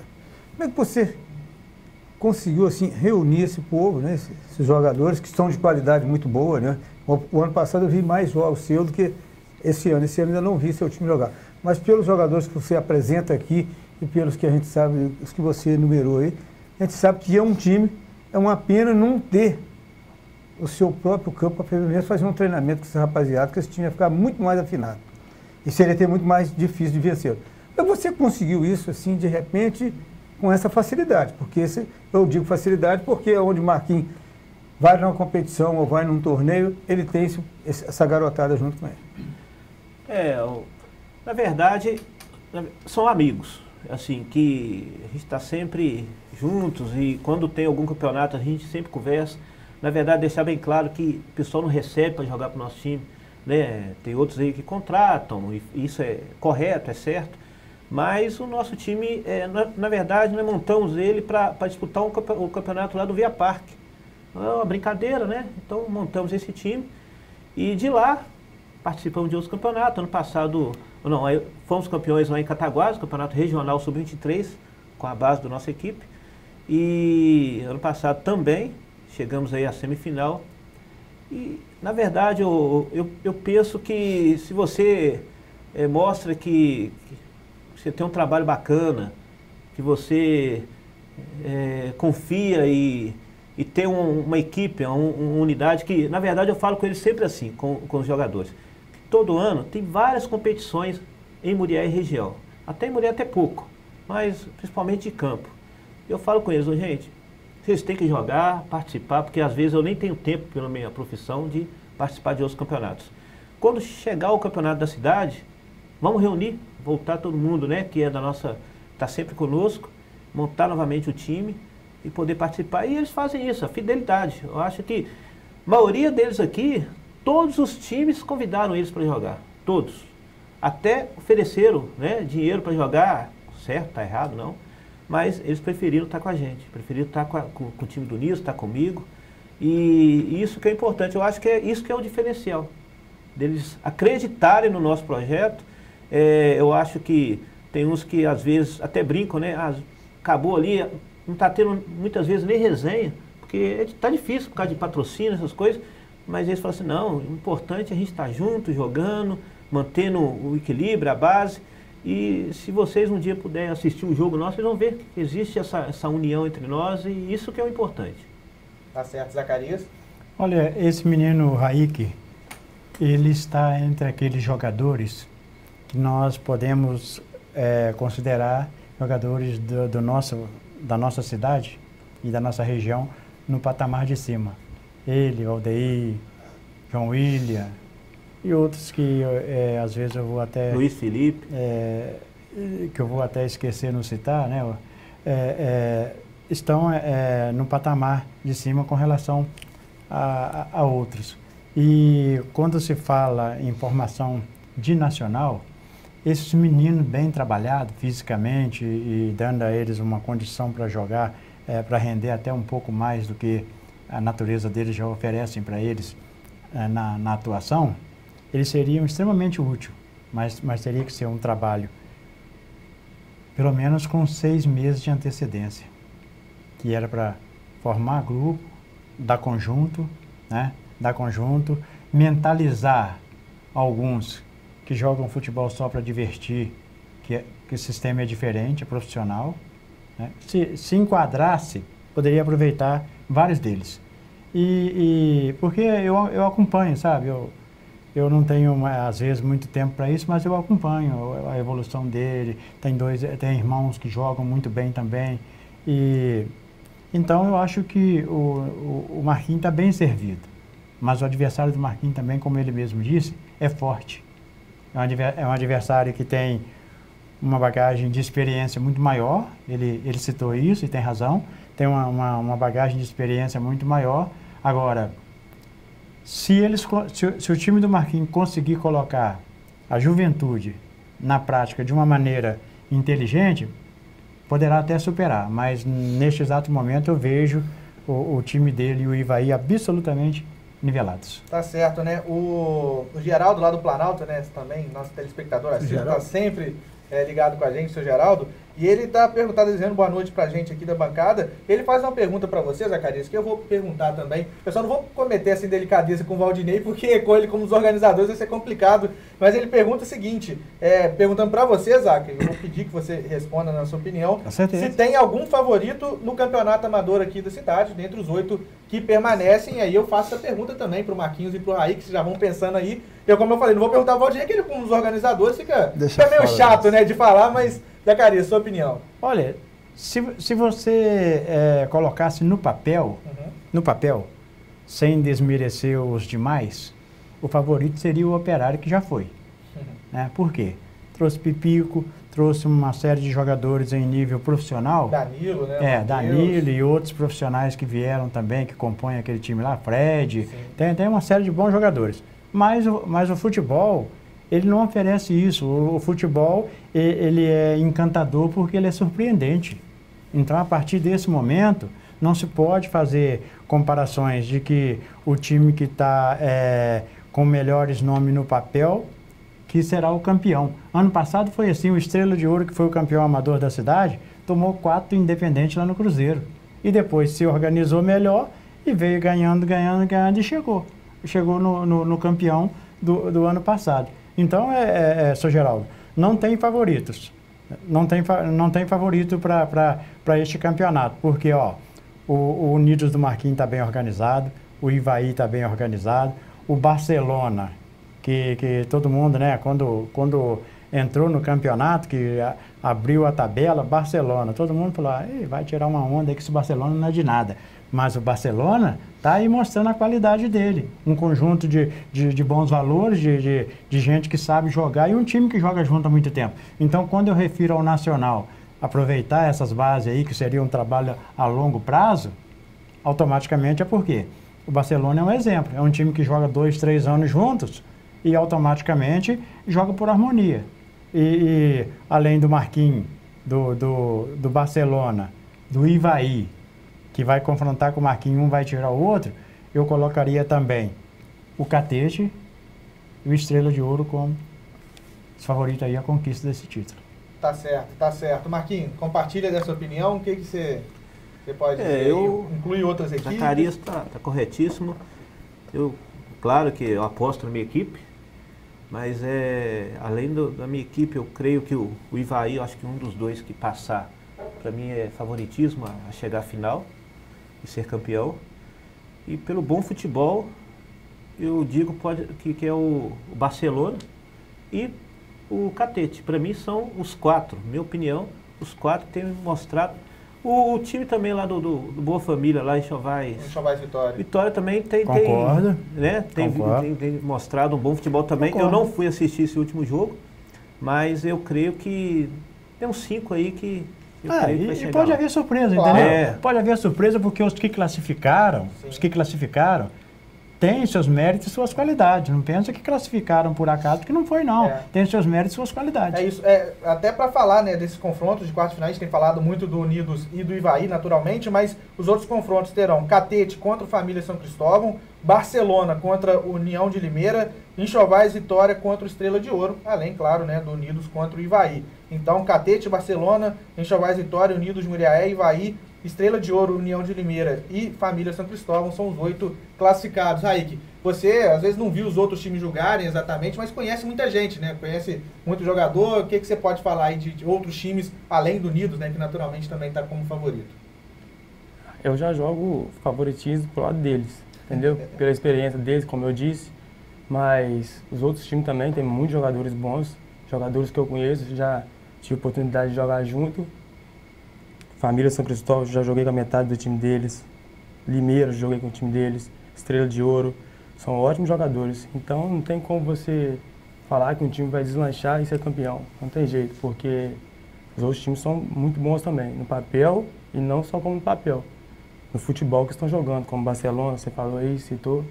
Como é que você conseguiu, assim, reunir esse povo, né, esses jogadores que são de qualidade muito boa, né? O ano passado eu vi mais jogos seu do que esse ano ainda não vi seu time jogar. Mas pelos jogadores que você apresenta aqui e pelos que a gente sabe, os que você enumerou aí, a gente sabe que é um time, é uma pena não ter o seu próprio campo para pelo menos fazer um treinamento com esse rapaziada, que esse time ia ficar muito mais afinado. E seria ter muito mais difícil de vencer. Mas você conseguiu isso, assim, de repente, com essa facilidade. Porque eu digo facilidade porque é onde o Marquinhos vai numa competição ou vai num torneio, ele tem essa garotada junto com ele. Na verdade, são amigos, assim, que a gente está sempre juntos, e quando tem algum campeonato a gente sempre conversa. Na verdade, deixar bem claro que o pessoal não recebe para jogar para o nosso time, né? Tem outros aí que contratam, e isso é correto, é certo, mas o nosso time, na verdade, nós montamos ele para disputar o campeonato lá do Via Parque. É uma brincadeira, né? Então montamos esse time, e de lá participamos de outros campeonatos. Ano passado Não, fomos campeões lá em Cataguases, campeonato regional sub-23, com a base da nossa equipe. E ano passado também chegamos aí à semifinal. E, na verdade, eu penso que se você mostra que você tem um trabalho bacana, que você confia e tem uma equipe, uma unidade que, na verdade, eu falo com eles sempre assim, com os jogadores. Todo ano tem várias competições em Murié e região. Até em Murié até pouco, mas principalmente de campo. Eu falo com eles, gente, vocês têm que jogar, participar, porque às vezes eu nem tenho tempo, pela minha profissão, de participar de outros campeonatos. Quando chegar o campeonato da cidade, vamos reunir, voltar todo mundo, né, que é da nossa, está sempre conosco, montar novamente o time e poder participar. E eles fazem isso, a fidelidade. Eu acho que a maioria deles aqui, todos os times convidaram eles para jogar, todos. Até ofereceram, né, dinheiro para jogar, certo, está errado, não. Mas eles preferiram estar com a gente, preferiram estar com o time do Niso, estar comigo. E isso que é importante, eu acho que é isso que é o diferencial. Deles acreditarem no nosso projeto. Eu acho que tem uns que às vezes até brincam, né? Acabou ali, não está tendo muitas vezes nem resenha, porque está difícil por causa de patrocínio, essas coisas. Mas eles falam assim, não, o importante é a gente estar junto, jogando, mantendo o equilíbrio, a base. E se vocês um dia puderem assistir um jogo nosso, vocês vão ver que existe essa união entre nós e isso que é o importante. Tá certo, Zacarias? Olha, esse menino Raik, ele está entre aqueles jogadores que nós podemos considerar jogadores da nossa cidade e da nossa região no patamar de cima. Ele, Aldeir, João William e outros que às vezes eu vou até... Luiz Felipe. Que eu vou até esquecer não citar, né? Estão no patamar de cima com relação a outros. E quando se fala em formação de nacional, esses meninos bem trabalhados fisicamente e dando a eles uma condição para jogar, para render até um pouco mais do que a natureza deles já oferecem para eles na atuação, eles seriam extremamente úteis, mas teria que ser um trabalho pelo menos com 6 meses de antecedência, que era para formar grupo, dar conjunto, né? Dar conjunto, mentalizar alguns que jogam futebol só para divertir, que o sistema é diferente, é profissional, né? Se enquadrasse, poderia aproveitar vários deles. Porque eu acompanho, sabe? Eu não tenho, às vezes, muito tempo para isso, mas eu acompanho a evolução dele. Tem irmãos que jogam muito bem também. Então, eu acho que o Marquinhos está bem servido. Mas o adversário do Marquinhos também, como ele mesmo disse, é forte. É um adversário que tem uma bagagem de experiência muito maior. Ele citou isso e tem razão. Tem uma bagagem de experiência muito maior. Agora, se o time do Marquinhos conseguir colocar a juventude na prática de uma maneira inteligente, poderá até superar. Mas neste exato momento eu vejo o time dele e o Ivaí absolutamente nivelados. Tá certo, né? O Geraldo lá do Planalto, né? Também, nosso telespectador, está sempre ligado com a gente, o seu Geraldo. E ele está dizendo boa noite pra gente aqui da bancada. Ele faz uma pergunta para você, Zacarias, que eu vou perguntar também. Eu só não vou cometer essa indelicadeza com o Valdinei, porque com ele como os organizadores vai ser complicado. Mas ele pergunta o seguinte, perguntando para você, Zac, eu vou pedir que você responda na sua opinião. Se tem algum favorito no campeonato amador aqui da cidade, dentre os 8 que permanecem. E aí eu faço essa pergunta também pro Marquinhos e pro Raí, que já vão pensando aí. Como eu falei, não vou perguntar ao Valdinei, que ele como os organizadores fica meio chato, né, de falar, mas... Zacarias, sua opinião. Olha, se você colocasse no papel, sem desmerecer os demais, o favorito seria o Operário, que já foi. Né? Por quê? Trouxe Pipico, trouxe uma série de jogadores em nível profissional. Danilo, né? Danilo e outros profissionais que vieram também, que compõem aquele time lá, Fred. Tem uma série de bons jogadores. Mas o futebol... ele não oferece isso. O futebol, ele é encantador porque ele é surpreendente. Então, a partir desse momento, não se pode fazer comparações de que o time que está com melhores nomes no papel, que será o campeão. Ano passado foi assim, o Estrela de Ouro, que foi o campeão amador da cidade, tomou 4 Independente lá no Cruzeiro. E depois se organizou melhor e veio ganhando e chegou. Chegou no campeão do ano passado. Então, Sr. Geraldo, não tem favoritos. Não tem favorito para este campeonato, porque o Unidos do Marquinhos está bem organizado, o Ivaí está bem organizado, o Barcelona, que todo mundo, né, quando entrou no campeonato, que abriu a tabela, Barcelona, todo mundo falou, vai tirar uma onda aí que esse Barcelona não é de nada. Mas o Barcelona está aí mostrando a qualidade dele. Um conjunto de bons valores, de gente que sabe jogar e um time que joga junto há muito tempo. Então, quando eu refiro ao Nacional, aproveitar essas bases aí, que seria um trabalho a longo prazo, automaticamente é porque o Barcelona é um exemplo. É um time que joga 2, 3 anos juntos e automaticamente joga por harmonia. E além do Marquinhos, do Barcelona, do Ivaí, que vai confrontar com o Marquinhos, um vai tirar o outro, eu colocaria também o Catete e o Estrela de Ouro como os favoritos aí à conquista desse título. Tá certo. Marquinhos, compartilha dessa opinião, o que você pode dizer? Inclui outras equipes? Zacarias está corretíssimo. Claro que eu aposto na minha equipe, mas além da minha equipe, eu creio que o Ivaí, acho que um dos dois que passar, para mim é favoritismo a chegar à final e ser campeão. E pelo bom futebol, eu digo que é o Barcelona e o Catete. Para mim são os 4, minha opinião, os 4 têm mostrado. O time também lá do Boa Família, lá em Chovais. Vitória. Vitória também tem mostrado um bom futebol também. Concordo. Eu não fui assistir esse último jogo, mas eu creio que tem uns 5 aí que e pode haver surpresa, entendeu? Pode haver surpresa porque os que classificaram, têm seus méritos e suas qualidades. Não pensa que classificaram por acaso, porque não foi, não. Tem seus méritos e suas qualidades. É isso. Até para falar, né, desses confrontos de quartas de finais, a gente tem falado muito do Unidos e do Ivaí, naturalmente, mas os outros confrontos terão Catete contra o Família São Cristóvão, Barcelona contra o União de Limeira, Enxovais Vitória contra o Estrela de Ouro, além, claro, né, do Unidos contra o Ivaí. Então, Catete, Barcelona, Enxovais Vitória, Unidos de Muriaé, Ivaí, Estrela de Ouro, União de Limeira e Família São Cristóvão são os 8 classificados. Raik, você às vezes não viu os outros times jogarem exatamente, mas conhece muita gente, né? Conhece muito jogador. O que você pode falar aí de outros times, além do Unidos, né? Que naturalmente também está como favorito. Eu já jogo favoritismo pro lado deles, entendeu? Pela experiência deles, como eu disse. Mas os outros times também tem muitos jogadores bons, jogadores que eu conheço, já tive oportunidade de jogar junto. Família São Cristóvão, já joguei com a metade do time deles. Limeira, joguei com o time deles. Estrela de Ouro, são ótimos jogadores. Então não tem como você falar que um time vai deslanchar e ser campeão. Não tem jeito, porque os outros times são muito bons também, no papel e não só como no papel. No futebol que estão jogando, como Barcelona, você falou aí, citou,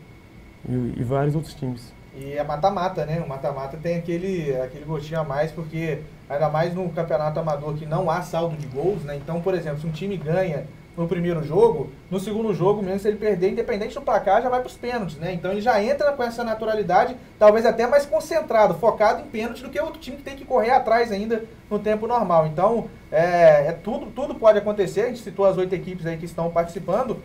e vários outros times. E é mata-mata, né? O mata-mata tem aquele gostinho a mais, porque ainda mais no campeonato amador que não há saldo de gols, né? Então, por exemplo, se um time ganha no primeiro jogo, no segundo jogo, mesmo se ele perder, independente do placar, já vai para os pênaltis, né? Então ele já entra com essa naturalidade, talvez até mais concentrado, focado em pênaltis do que outro time que tem que correr atrás ainda no tempo normal. Então, tudo pode acontecer. A gente citou as 8 equipes aí que estão participando.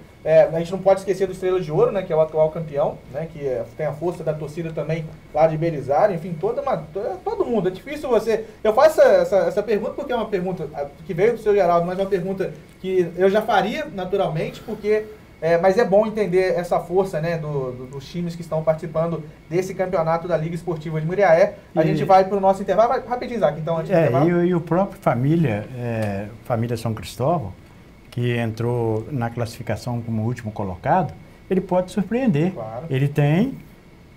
A gente não pode esquecer do Estrela de Ouro, né, que é o atual campeão, né, que tem a força da torcida também lá de Belisário, enfim, todo mundo. É difícil você... Eu faço essa pergunta porque é uma pergunta que veio do seu Geraldo, mas é uma pergunta que eu já faria naturalmente, porque... mas é bom entender essa força, né, dos times que estão participando desse campeonato da Liga Esportiva de Muriaé. A gente vai para o nosso intervalo. Rapidinho, Isaac, então, antes do intervalo. E o próprio Família São Cristóvão, que entrou na classificação como último colocado, ele pode surpreender. Claro. Ele tem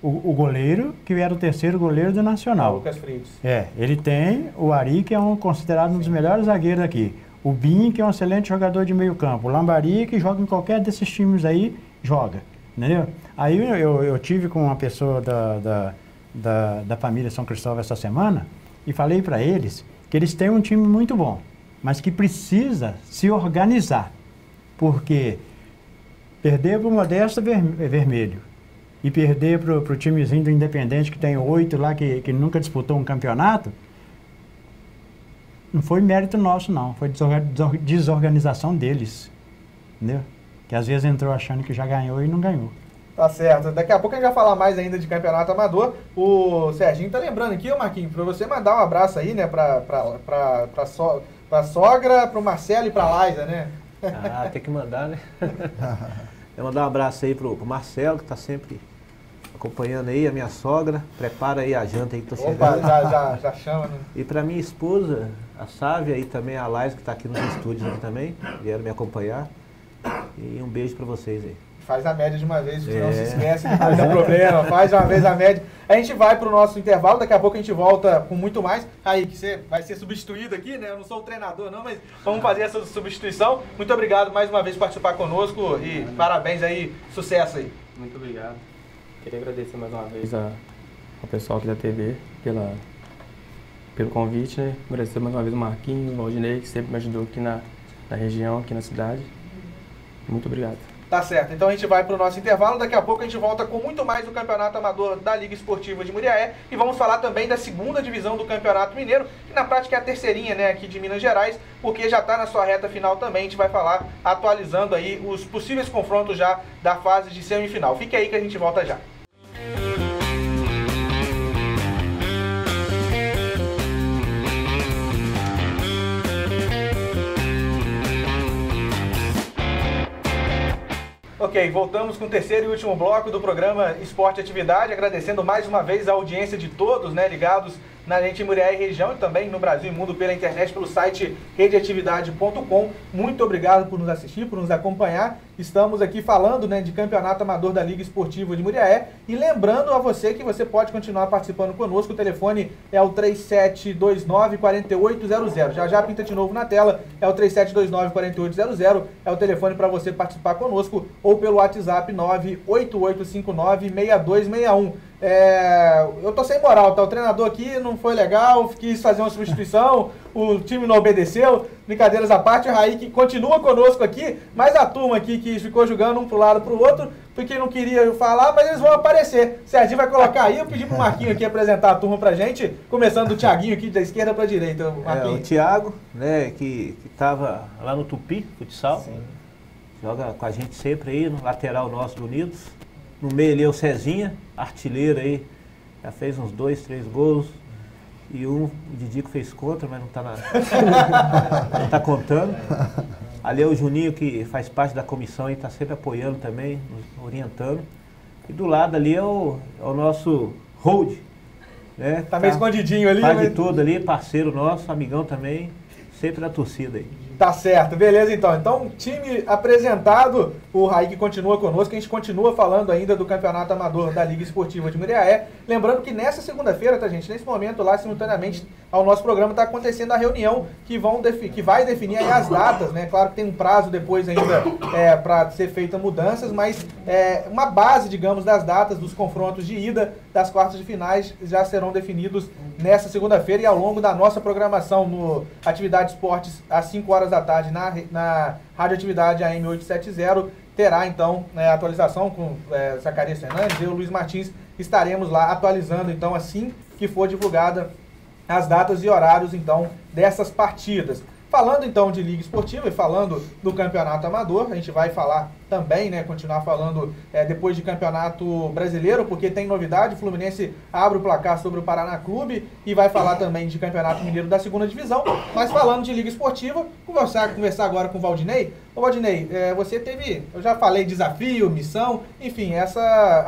o goleiro, que era o terceiro goleiro do Nacional. Lucas Frides. Ele tem o Ari, que é considerado um dos melhores zagueiros aqui. O Binho, que é um excelente jogador de meio campo. O Lambari, que joga em qualquer desses times aí, joga. Entendeu? Aí eu tive com uma pessoa da família São Cristóvão essa semana e falei para eles que eles têm um time muito bom, mas que precisa se organizar. Porque perder para o Modesto Vermelho e perder pro timezinho do Independente, que tem 8 lá, que nunca disputou um campeonato, não foi mérito nosso, não. Foi desorganização deles. Entendeu? Que às vezes entrou achando que já ganhou e não ganhou. Tá certo. Daqui a pouco a gente vai falar mais ainda de campeonato amador. O Serginho tá lembrando aqui, ô Marquinhos, pra você mandar um abraço aí, né, pra sogra, pro Marcelo e pra Laisa, né? Ah, tem que mandar, né? Eu mandar um abraço aí pro Marcelo, que tá sempre acompanhando aí, a minha sogra. Prepara aí a janta aí que tô chegando. Opa, já chama, né? E pra minha esposa, a Sávia, e também a Laisa, que tá aqui nos estúdios aqui também, vieram me acompanhar. E um beijo pra vocês aí. Faz a média de uma vez, se não se esquece, não dá problema, faz de uma vez a média. A gente vai pro nosso intervalo, daqui a pouco a gente volta com muito mais. Aí, que você vai ser substituído aqui, né? Eu não sou o treinador não, mas vamos fazer essa substituição. Muito obrigado mais uma vez por participar conosco e parabéns aí, sucesso aí. Muito obrigado. Queria agradecer mais uma vez ao pessoal aqui da TV pelo convite, né? Agradecer mais uma vez o Marquinhos, o Valdinei, que sempre me ajudou aqui na região, aqui na cidade. Muito obrigado. Tá certo, então a gente vai para o nosso intervalo, daqui a pouco a gente volta com muito mais do Campeonato Amador da Liga Esportiva de Muriaé e vamos falar também da segunda divisão do Campeonato Mineiro, que na prática é a terceirinha, né, aqui de Minas Gerais, porque já está na sua reta final também, a gente vai falar atualizando aí os possíveis confrontos já da fase de semifinal. Fique aí que a gente volta já. Ok, voltamos com o terceiro e último bloco do programa Esporte e Atividade, agradecendo mais uma vez a audiência de todos, né, ligados na gente em Muriaé e região e também no Brasil e mundo pela internet, pelo site redeatividade.com. Muito obrigado por nos assistir, por nos acompanhar. Estamos aqui falando, né, de Campeonato Amador da Liga Esportiva de Muriaé e lembrando a você que você pode continuar participando conosco. O telefone é o 3729-4800. Já pinta de novo na tela, é o 3729-4800. É o telefone para você participar conosco ou pelo WhatsApp 98859-6261. Eu tô sem moral, tá? O treinador aqui não foi legal, quis fazer uma substituição, o time não obedeceu, brincadeiras à parte, o Raik continua conosco aqui, mas a turma aqui que ficou jogando um pro lado pro outro, porque não queria falar, mas eles vão aparecer. Serginho vai colocar aí, eu pedi pro Marquinho aqui apresentar a turma pra gente, começando do Thiaguinho aqui, da esquerda pra direita. O Thiago, né, que tava lá no Tupi, futsal, sim, joga com a gente sempre aí, no lateral nosso do Unidos. No meio ali é o Cezinha, artilheiro aí, já fez uns 2, 3 gols. E o Didico fez contra, mas não tá não tá contando. Ali é o Juninho, que faz parte da comissão e está sempre apoiando também, nos orientando. E do lado ali é o nosso Hold, né? Tá meio escondidinho ali. Faz de tudo ali, parceiro nosso, amigão também, sempre na torcida aí. Tá certo, beleza então. Então, time apresentado, o Raik continua conosco, a gente continua falando ainda do Campeonato Amador da Liga Esportiva de Muriaé. Lembrando que nessa segunda-feira, tá gente, nesse momento lá, simultaneamente ao nosso programa, está acontecendo a reunião que vai definir aí as datas, né? Claro que tem um prazo depois ainda para ser feitas mudanças, mas uma base, digamos, das datas dos confrontos de ida das quartas de finais já serão definidos nessa segunda-feira e ao longo da nossa programação no Atividade Esportes às 5 horas da tarde na Rádio Atividade AM 870, terá então atualização com Zacarias Fernandes e o Luiz Martins. Estaremos lá atualizando então assim que for divulgada as datas e horários então dessas partidas. Falando então de Liga Esportiva e falando do Campeonato Amador, a gente vai falar também, né, continuar falando depois de Campeonato Brasileiro, porque tem novidade, o Fluminense abre o placar sobre o Paraná Clube e vai falar também de Campeonato Mineiro da segunda divisão, mas falando de Liga Esportiva, conversar agora com o Valdinei. Ô Valdinei, você teve, eu já falei desafio, missão, enfim,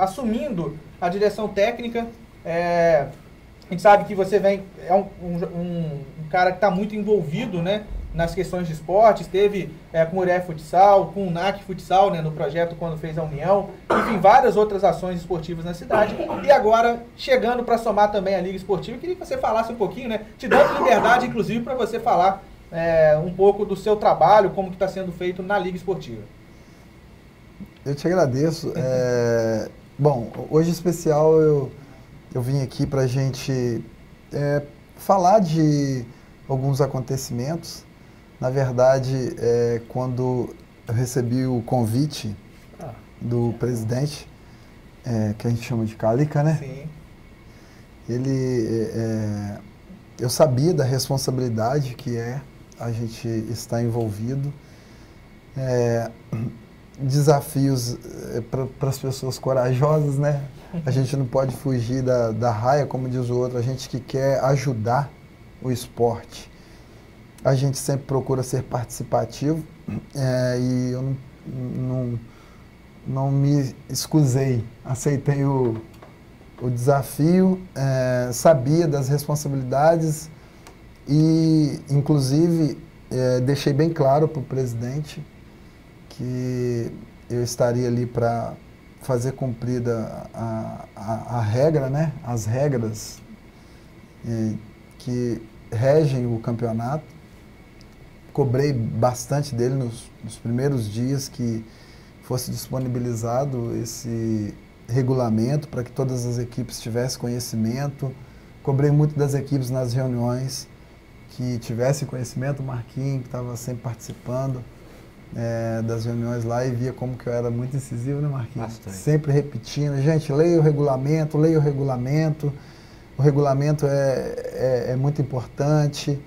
assumindo a direção técnica, a gente sabe que você é um cara que está muito envolvido, né, nas questões de esportes, esteve com o Muriaé Futsal, com o NAC Futsal, né, no projeto quando fez a União, enfim, várias outras ações esportivas na cidade, e agora chegando para somar também a Liga Esportiva, eu queria que você falasse um pouquinho, né, te dando liberdade, inclusive, para você falar um pouco do seu trabalho, como que está sendo feito na Liga Esportiva. Eu te agradeço. Bom, hoje em especial eu vim aqui para a gente falar de alguns acontecimentos. Na verdade, quando eu recebi o convite do presidente, que a gente chama de Calica, né? Sim. Eu sabia da responsabilidade que é a gente estar envolvido. Desafios para as pessoas corajosas, né? A gente não pode fugir da raia, como diz o outro, a gente que quer ajudar o esporte. A gente sempre procura ser participativo e eu não me excusei, aceitei o desafio, sabia das responsabilidades e, inclusive, deixei bem claro para o presidente que eu estaria ali para fazer cumprida a regra, né? As regras que regem o campeonato. Cobrei bastante dele nos primeiros dias que fosse disponibilizado esse regulamento para que todas as equipes tivessem conhecimento. Cobrei muito das equipes nas reuniões que tivessem conhecimento. O Marquinhos, que estava sempre participando das reuniões lá, e via como que eu era muito incisivo, né, Marquinhos? Bastante. Sempre repetindo, gente, leia o regulamento, leia o regulamento. O regulamento é muito importante.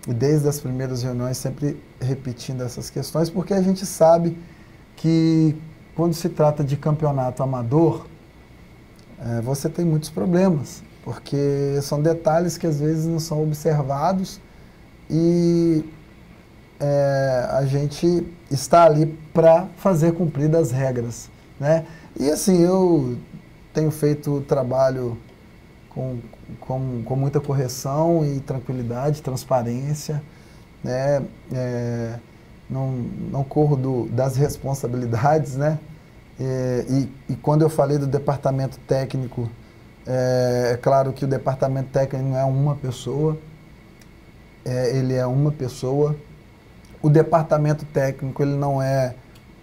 E desde as primeiras reuniões, sempre repetindo essas questões, porque a gente sabe que quando se trata de campeonato amador, você tem muitos problemas, porque são detalhes que às vezes não são observados e a gente está ali para fazer cumprir as regras, né? E assim, eu tenho feito o trabalho com muita correção e tranquilidade, transparência, né? Não corro das responsabilidades, né? E quando eu falei do departamento técnico, é claro que o departamento técnico não é uma pessoa, ele é uma pessoa. O departamento técnico ele não é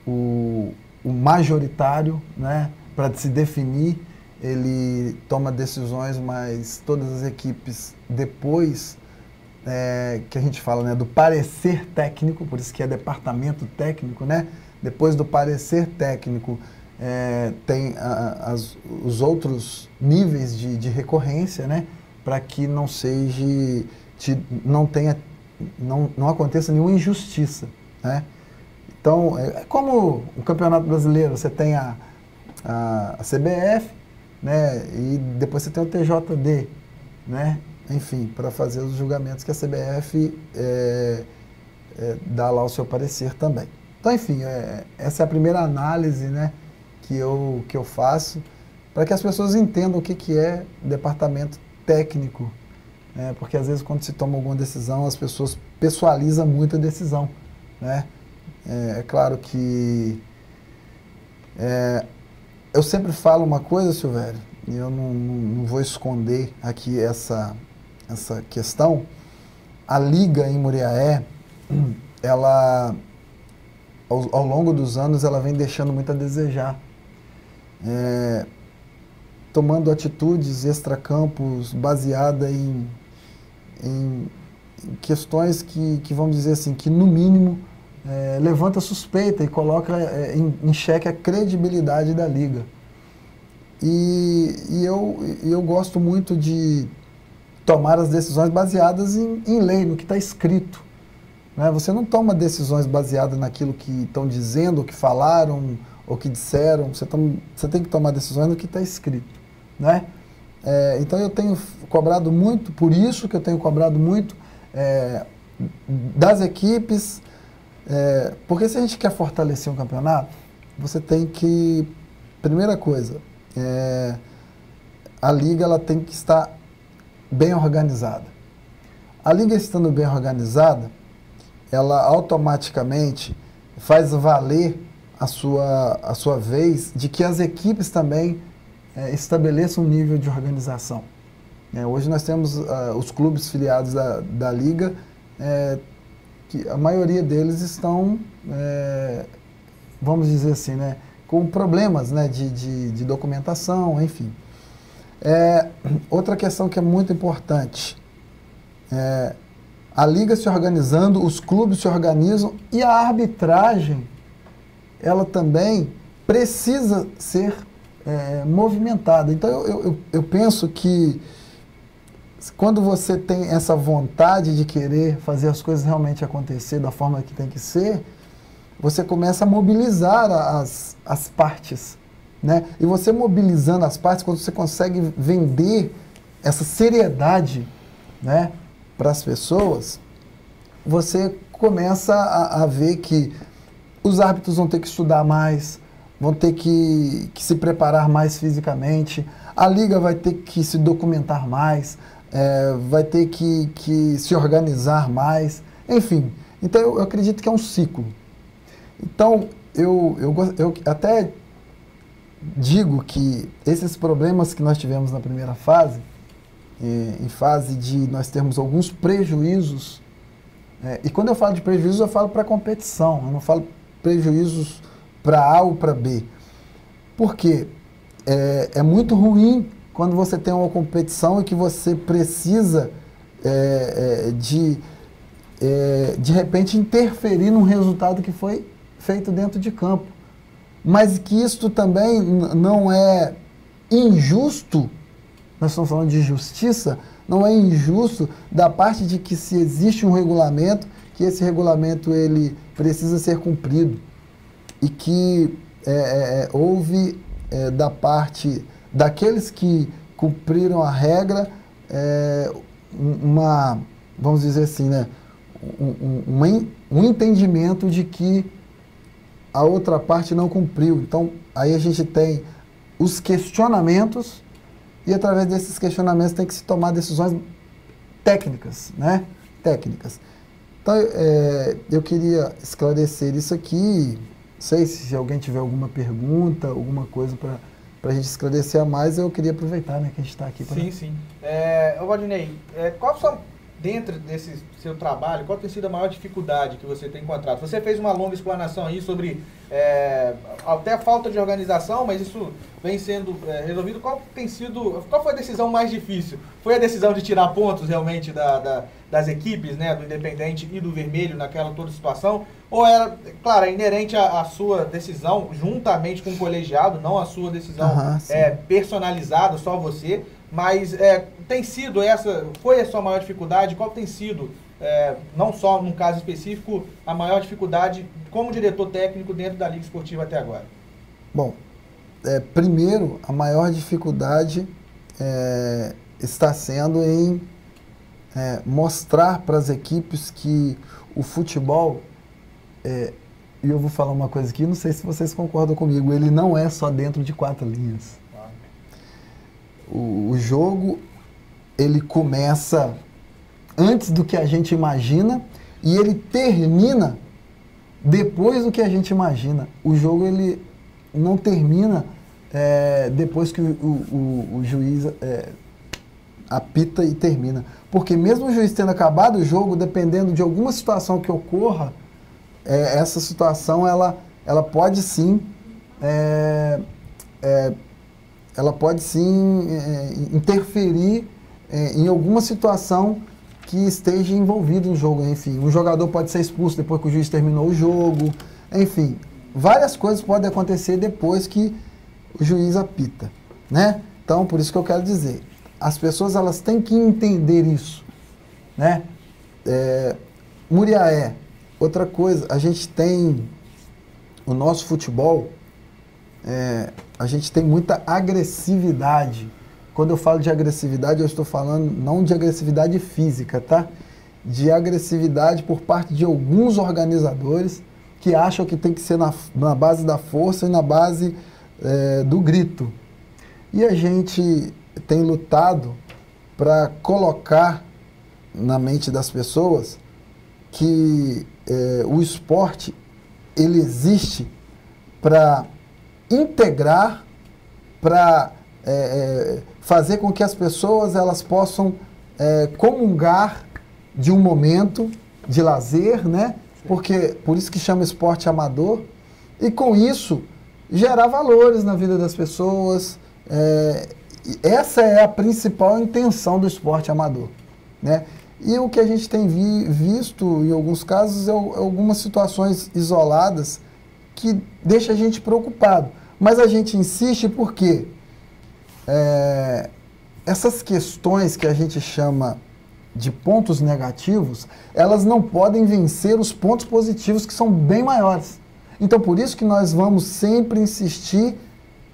o majoritário, né? Para se definir, ele toma decisões, mas todas as equipes depois que a gente fala, né, do parecer técnico, por isso que é departamento técnico, né? Depois do parecer técnico tem os outros níveis de recorrência, né? Para que não seja, não aconteça nenhuma injustiça, né? Então, é como o Campeonato Brasileiro, você tem a CBF, né? E depois você tem o TJD, né? Enfim, para fazer os julgamentos que a CBF dá lá o seu parecer também. Então, enfim, essa é a primeira análise, né, que eu faço para que as pessoas entendam o que é departamento técnico, né? Porque às vezes quando se toma alguma decisão, as pessoas pessoalizam muito a decisão, né? É claro que eu sempre falo uma coisa, Silvério, e eu não vou esconder aqui essa questão. A Liga em Muriaé, ela, ao longo dos anos, ela vem deixando muito a desejar. Tomando atitudes extracampos baseadas em questões que, vamos dizer assim, que no mínimo levanta suspeita e coloca em xeque a credibilidade da Liga. E eu gosto muito de tomar as decisões baseadas em lei, no que está escrito, né? Você não toma decisões baseadas naquilo que estão dizendo, ou que falaram, ou que disseram. Você tem que tomar decisões no que está escrito, né? Então eu tenho cobrado muito, por isso que eu tenho cobrado muito das equipes, porque se a gente quer fortalecer um campeonato, você tem que, primeira coisa, a Liga ela tem que estar bem organizada. A Liga estando bem organizada, ela automaticamente faz valer a sua vez de que as equipes também estabeleçam um nível de organização. Hoje nós temos os clubes filiados da Liga, que a maioria deles estão, vamos dizer assim, né, com problemas, né, de documentação, enfim. Outra questão que é muito importante, a Liga se organizando, os clubes se organizam e a arbitragem, ela também precisa ser movimentada. Então eu penso que quando você tem essa vontade de querer fazer as coisas realmente acontecer da forma que tem que ser, você começa a mobilizar as partes, né? E você mobilizando as partes, quando você consegue vender essa seriedade, né, para as pessoas, você começa a ver que os árbitros vão ter que estudar mais, vão ter que se preparar mais fisicamente, a liga vai ter que se documentar mais, vai ter que se organizar mais, enfim. Então eu acredito que é um ciclo. Então eu até digo que esses problemas que nós tivemos na primeira fase, em fase de nós termos alguns prejuízos, e quando eu falo de prejuízos eu falo para a competição, eu não falo prejuízos para A ou para B. Porque é muito ruim quando você tem uma competição e que você precisa de repente interferir num resultado que foi feito dentro de campo. Mas que isso também não é injusto, nós estamos falando de justiça, não é injusto da parte de que se existe um regulamento, que esse regulamento ele precisa ser cumprido. E que houve da parte daqueles que cumpriram a regra vamos dizer assim, né, um entendimento de que a outra parte não cumpriu. Então, aí a gente tem os questionamentos e através desses questionamentos tem que se tomar decisões técnicas, né? Técnicas. Então, eu queria esclarecer isso aqui. Não sei se alguém tiver alguma pergunta, alguma coisa para a gente esclarecer a mais, eu queria aproveitar, né, que a gente está aqui. Sim. Valdinei, qual são, dentro desse seu trabalho, qual tem sido a maior dificuldade que você tem encontrado? Você fez uma longa explanação aí sobre até a falta de organização, mas isso vem sendo resolvido. Qual foi a decisão mais difícil? Foi a decisão de tirar pontos realmente das equipes, né, do Independente e do Vermelho naquela toda situação? Ou era, claro, inerente à sua decisão, juntamente com o colegiado, não a sua decisão personalizada, só você, mas tem sido foi a sua maior dificuldade? Qual tem sido, não só num caso específico, a maior dificuldade como diretor técnico dentro da Liga Esportiva até agora? Bom, primeiro, a maior dificuldade está sendo em mostrar para as equipes que o futebol, e eu vou falar uma coisa aqui, não sei se vocês concordam comigo, ele não é só dentro de 4 linhas. O jogo, ele começa antes do que a gente imagina e ele termina depois do que a gente imagina. O jogo, ele não termina depois que o juiz apita e termina. Porque mesmo o juiz tendo acabado o jogo, dependendo de alguma situação que ocorra, essa situação, ela pode sim interferir em alguma situação que esteja envolvido no jogo. Enfim, um jogador pode ser expulso depois que o juiz terminou o jogo. Enfim, várias coisas podem acontecer depois que o juiz apita, né? Então, por isso que eu quero dizer, as pessoas elas têm que entender isso, né? Muriaé, outra coisa, a gente tem o nosso futebol, a gente tem muita agressividade. Quando eu falo de agressividade, eu estou falando não de agressividade física, tá? De agressividade por parte de alguns organizadores que acham que tem que ser na base da força e na base do grito. E a gente tem lutado para colocar na mente das pessoas que o esporte ele existe para integrar, para fazer com que as pessoas elas possam comungar de um momento de lazer, né? Porque por isso que chama esporte amador, e com isso gerar valores na vida das pessoas. Essa é a principal intenção do esporte amador, né? E o que a gente tem visto em alguns casos é algumas situações isoladas que deixa a gente preocupado. Mas a gente insiste porque essas questões que a gente chama de pontos negativos, elas não podem vencer os pontos positivos que são bem maiores. Então, por isso que nós vamos sempre insistir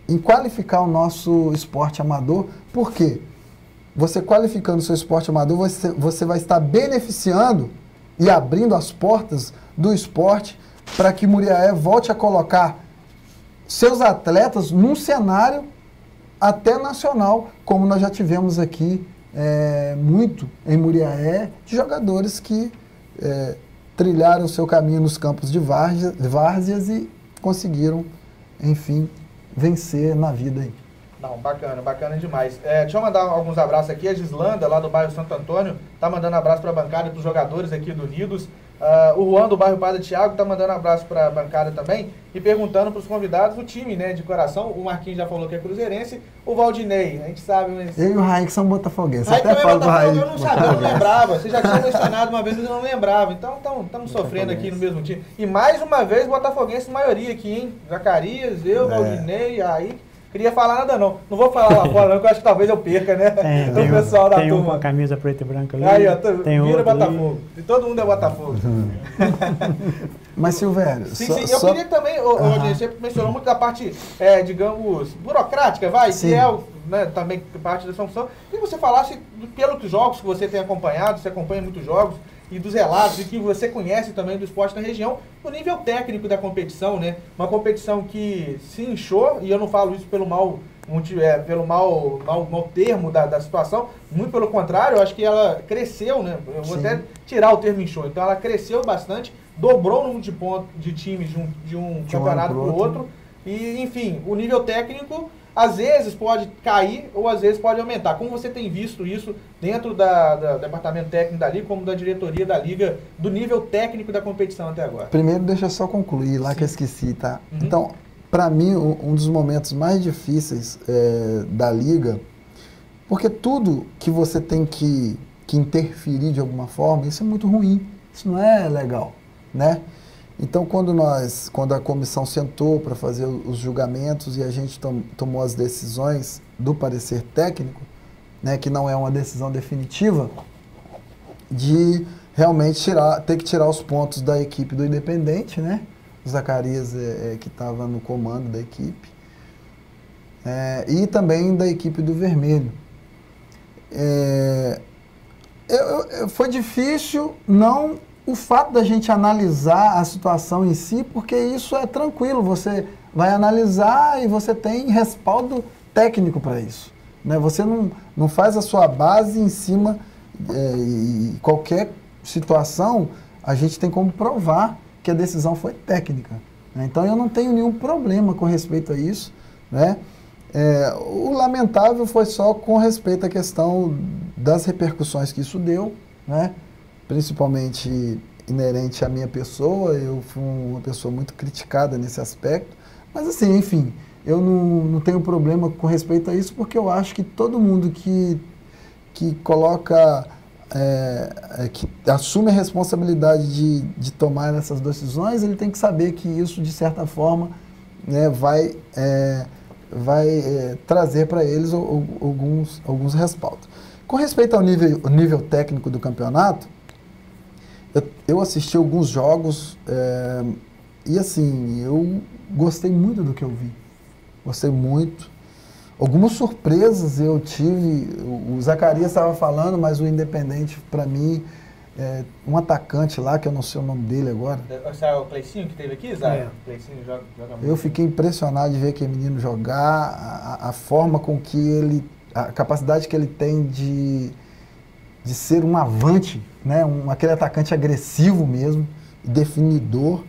em qualificar o nosso esporte amador. Por quê? Você qualificando o seu esporte amador, você vai estar beneficiando e abrindo as portas do esporte para que Muriaé volte a colocar seus atletas num cenário até nacional, como nós já tivemos aqui muito em Muriaé, de jogadores que trilharam o seu caminho nos campos de várzeas e conseguiram, enfim, vencer na vida aí. Não, bacana demais. Deixa eu mandar alguns abraços aqui. A Gislanda, lá do bairro Santo Antônio, tá mandando abraço para a bancada e para os jogadores aqui do Unidos. O Juan, do bairro Padre Tiago, tá mandando abraço para a bancada também e perguntando para os convidados o time, né, de coração. O Marquinhos já falou que é cruzeirense. O Valdinei, a gente sabe, mas... Eu e o Raik são botafoguenses. Raik também é Botafogo, eu não sabia, eu não lembrava. Você já tinha mencionado uma vez, mas eu não lembrava. Então, estamos sofrendo aqui no mesmo time. E mais uma vez, botafoguense maioria aqui, hein? Zacarias, eu, Valdinei, Raik. Queria falar nada não. Não vou falar lá fora não, que eu acho que talvez eu perca, né? Tem pessoal da turma. Tem um com a camisa preta e branca ali. Aí, ó, vira Botafogo. E todo mundo é Botafogo. Mas, Silvério... Sim, eu queria também, você mencionou muito da parte, digamos, burocrática, que é né, também parte da função. E você falasse, pelos jogos que você tem acompanhado, você acompanha muitos jogos, e dos relatos, e que você conhece também do esporte na região, no nível técnico da competição, né? Uma competição que se inchou, e eu não falo isso pelo mau termo da situação, muito pelo contrário, eu acho que ela cresceu, né? Eu vou até tirar o termo inchou, então ela cresceu bastante, dobrou o número de pontos de times de um campeonato para o outro, e enfim, o nível técnico às vezes pode cair ou às vezes pode aumentar. Como você tem visto isso dentro do departamento técnico da Liga, como da diretoria da Liga, do nível técnico da competição até agora? Primeiro, deixa eu só concluir lá que eu esqueci, tá? Então, para mim, um dos momentos mais difíceis da Liga, porque tudo que você tem que interferir de alguma forma, isso é muito ruim, isso não é legal, né? Então, quando a comissão sentou para fazer os julgamentos e a gente tomou as decisões do parecer técnico, né, que não é uma decisão definitiva, de realmente ter que tirar os pontos da equipe do Independente, né? O Zacarias que estava no comando da equipe, e também da equipe do Vermelho. Foi difícil o fato da gente analisar a situação em si, porque isso é tranquilo, você vai analisar e você tem respaldo técnico para isso, né? Você não faz a sua base em cima, e qualquer situação a gente tem como provar que a decisão foi técnica, né? Então eu não tenho nenhum problema com respeito a isso, né? O lamentável foi só com respeito à questão das repercussões que isso deu, né? Principalmente inerente à minha pessoa. Eu fui uma pessoa muito criticada nesse aspecto, mas assim, enfim, eu não tenho problema com respeito a isso, porque eu acho que todo mundo que coloca, que assume a responsabilidade de tomar essas decisões, ele tem que saber que isso, de certa forma, né, vai trazer para eles alguns respaldos. Com respeito ao nível técnico do campeonato, eu assisti alguns jogos e assim, eu gostei muito do que eu vi. Gostei muito. Algumas surpresas eu tive. O Zacarias estava falando, mas o Independente, para mim, um atacante lá, que eu não sei o nome dele agora. Esse é o Cleicinho que teve aqui, Zé? O Cleicinho joga muito. Eu fiquei impressionado de ver aquele menino jogar, a forma com que ele... A capacidade que ele tem de ser um avante, né? Aquele atacante agressivo mesmo, definidor.